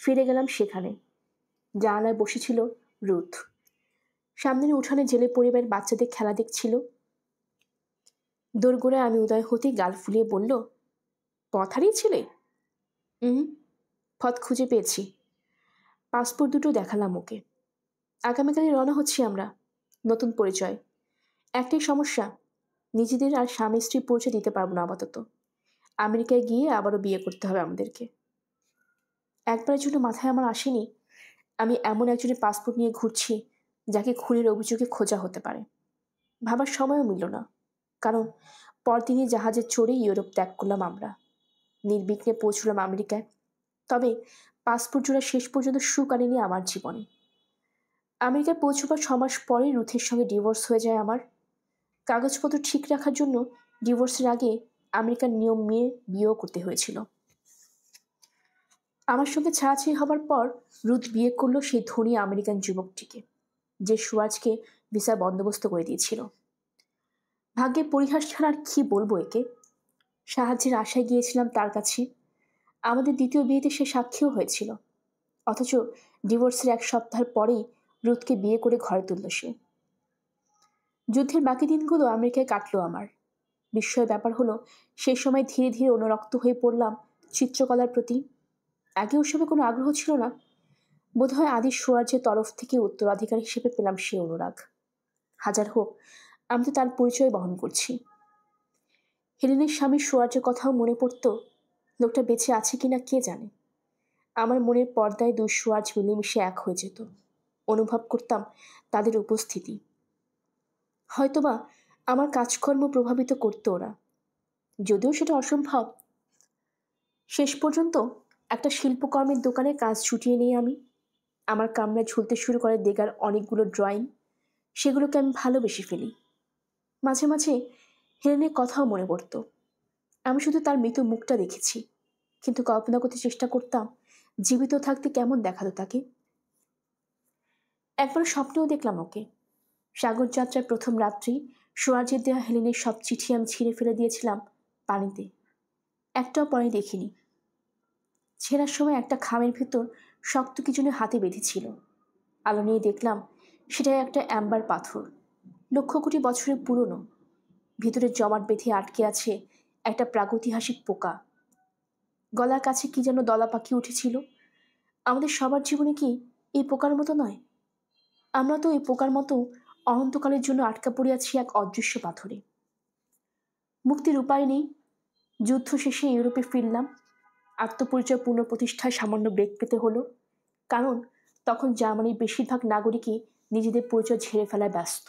ফিরে গেলাম সেখানে। জানালায় বসেছিল রুথ। সামনের উঠানে জেলে পরিবারের বাচ্চাদের খেলা দেখছিল। দোরগোড়ায় আমি উদয় হতেই গাল ফুলিয়ে বলল, পথ হারিয়েছিলে? পথ খুঁজে পেয়েছি। পাসপোর্ট দুটো দেখালাম ওকে। আগামীকালই রওনা হচ্ছি আমরা, নতুন পরিচয়। একটাই সমস্যা, নিজেদের আর স্বামী স্ত্রী পরিচয় দিতে পারবো না আপাতত। আমেরিকায় গিয়ে আবারও বিয়ে করতে হবে আমাদেরকে। একবারের জন্য মাথায় আমার আসেনি আমি এমন একজনের পাসপোর্ট নিয়ে ঘুরছি যাকে খুনের অভিযোগে খোঁজা হতে পারে। ভাবার সময়ও মিলল না, কারণ পরদিনই জাহাজে চড়ে ইউরোপ ত্যাগ করলাম আমরা। নির্বিঘ্নে পৌঁছলাম আমেরিকায়। তবে পাসপোর্ট জোড়া শেষ পর্যন্ত সুখ আনেনি আমার জীবনে। আমেরিকায় পৌঁছবার 6 মাস পরেই রুথের সঙ্গে ডিভোর্স হয়ে যায় আমার। কাগজপত্র ঠিক রাখার জন্য ডিভোর্সের আগে আমেরিকার নিয়ম মেনে বিয়েও করতে হয়েছিল। আমার সঙ্গে ছাড়াছাড়ি হবার পর রুথ বিয়ে করলো সেই ধনী আমেরিকান যুবকটিকে, যে সুয়াজকে ভিসার বন্দোবস্ত করে দিয়েছিল। ভাগ্যে পরিহাস ছাড়া আর কি বলবো একে। সাহায্যের আশায় গিয়েছিলাম তার কাছে। আমাদের দ্বিতীয় বিয়েতে সে সাক্ষীও হয়েছিল। অথচ ডিভোর্সের 1 সপ্তাহ পরেই রুথকে বিয়ে করে ঘরে তুলল সে। যুদ্ধের বাকি দিনগুলো আমেরিকায় কাটলো আমার। বিস্ময়ের ব্যাপার হলো সেই সময় ধীরে ধীরে অনুরক্ত হয়ে পড়লাম চিত্রকলার প্রতি। আগে ওসবে কোনো আগ্রহ ছিল না। বোধহয় আদি সুয়ার্জের তরফ থেকে উত্তরাধিকার হিসেবে পেলাম সে অনুরাগ। হাজার হোক, আমি তো তার পরিচয় বহন করছি। হেলেনের স্বামী সুয়ার্জের কথাও মনে পড়ত। লোকটা বেঁচে আছে কিনা কে জানে। আমার মনের পর্দায় 2 সুয়ার্জ মিলেমিশে এক হয়ে যেত। অনুভব করতাম তাদের উপস্থিতি। হয়তোবা আমার কাজকর্ম প্রভাবিত করত ওরা, যদিও সেটা অসম্ভব। শেষ পর্যন্ত একটা শিল্পকর্মের দোকানে কাজ ছুটিয়ে নিই আমি। আমার কামরায় ঝুলতে শুরু করে দেগার অনেকগুলো ড্রয়িং। সেগুলোকে আমি ভালোবেসে ফেলি। মাঝে মাঝে হেলেনের কথাও মনে পড়ত। আমি শুধু তার মৃত মুখটা দেখেছি, কিন্তু কল্পনা করতে চেষ্টা করতাম জীবিত থাকতে কেমন দেখাতো তাকে। একবার স্বপ্নেও দেখলাম ওকে। সাগর যাত্রার প্রথম রাত্রি সুয়ার্জের দেয়া হেলেনের সব চিঠি আমি ছিঁড়ে ফেলে দিয়েছিলাম পানিতে। একটাও পরে দেখিনি। ছেঁড়ার সময় একটা খামের ভেতর শক্ত কিছু যেন হাতে বেঁধেছিল। আলো নিয়ে দেখলাম সেটাই একটা অ্যাম্বার পাথর, লক্ষ কোটি বছরের পুরনো। ভিতরে জমাট বেঁধে আটকে আছে একটা প্রাগৈতিহাসিক পোকা। গলার কাছে কি যেন দলা পাখি উঠেছিল। আমাদের সবার জীবনে কি এই পোকার মতো নয়? আমরা তো এই পোকার মতো অনন্তকালের জন্য আটকা পড়ে আছি এক অদৃশ্য পাথরে। মুক্তির উপায় নেই। যুদ্ধ শেষে ইউরোপে ফিরলাম। আত্মপরিচয় পুনঃপ্রতিষ্ঠায় সামান্য বেগ পেতে হলো, কারণ তখন জার্মানির বেশিরভাগ নাগরিকই নিজেদের পরিচয় ঝেড়ে ফেলায় ব্যস্ত।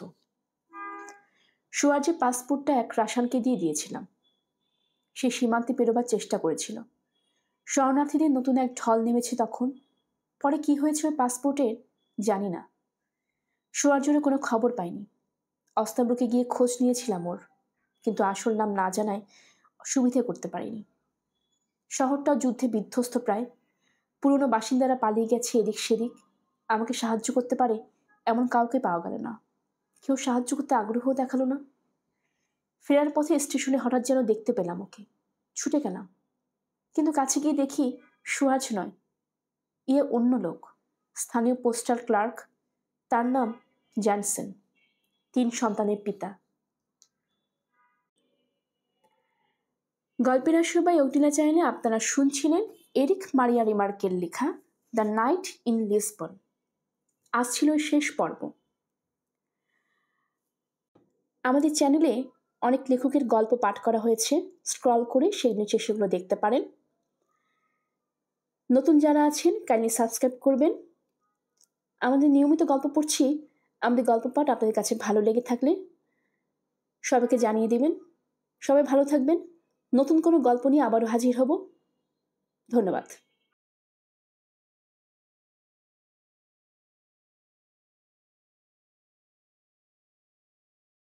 সুয়ার্জের পাসপোর্টটা এক রাশানকে দিয়ে দিয়েছিলাম। সে সীমান্তে পেরোবার চেষ্টা করেছিল। শরণার্থীদের নতুন এক ঢল নেমেছে তখন। পরে কি হয়েছে ওই পাসপোর্টের জানি না। সুয়ার্জেরও কোনো খবর পাইনি। অস্তাব্রুকে গিয়ে খোঁজ নিয়েছিলাম ওর, কিন্তু আসল নাম না জানায় সুবিধে করতে পারিনি। শহরটাও যুদ্ধে বিধ্বস্ত প্রায়। পুরনো বাসিন্দারা পালিয়ে গেছে এদিক সেদিক। আমাকে সাহায্য করতে পারে এমন কাউকে পাওয়া গেল না। কেউ সাহায্য করতে আগ্রহ দেখালো না। ফেরার পথে স্টেশনে হঠাৎ যেন দেখতে পেলাম ওকে। ছুটে গেলাম, কিন্তু কাছে গিয়ে দেখি সুহাজ নয়, অন্য লোক, স্থানীয় পোস্টাল ক্লার্ক। তার নাম জ্যানসেন, 3 সন্তানের পিতা। গল্পের আসর বা অগ্নিলা চ্যানেলে আপনারা শুনছিলেন এরিক মারিয়া রিমার্কের লেখা দ্য নাইট ইন লিসবন। আজ ছিল শেষ পর্ব। আমাদের চ্যানেলে অনেক লেখকের গল্প পাঠ করা হয়েছে, স্ক্রল করে সেই নিচে সেগুলো দেখতে পারেন। নতুন যারা আছেন কাইন্ডলি সাবস্ক্রাইব করবেন। আমাদের নিয়মিত গল্প পড়ছি, আমাদের গল্প পাঠ আপনাদের কাছে ভালো লেগে থাকলে সবাইকে জানিয়ে দিবেন। সবাই ভালো থাকবেন। নতুন কোনো গল্প নিয়ে আবারও হাজির হব। ধন্যবাদ।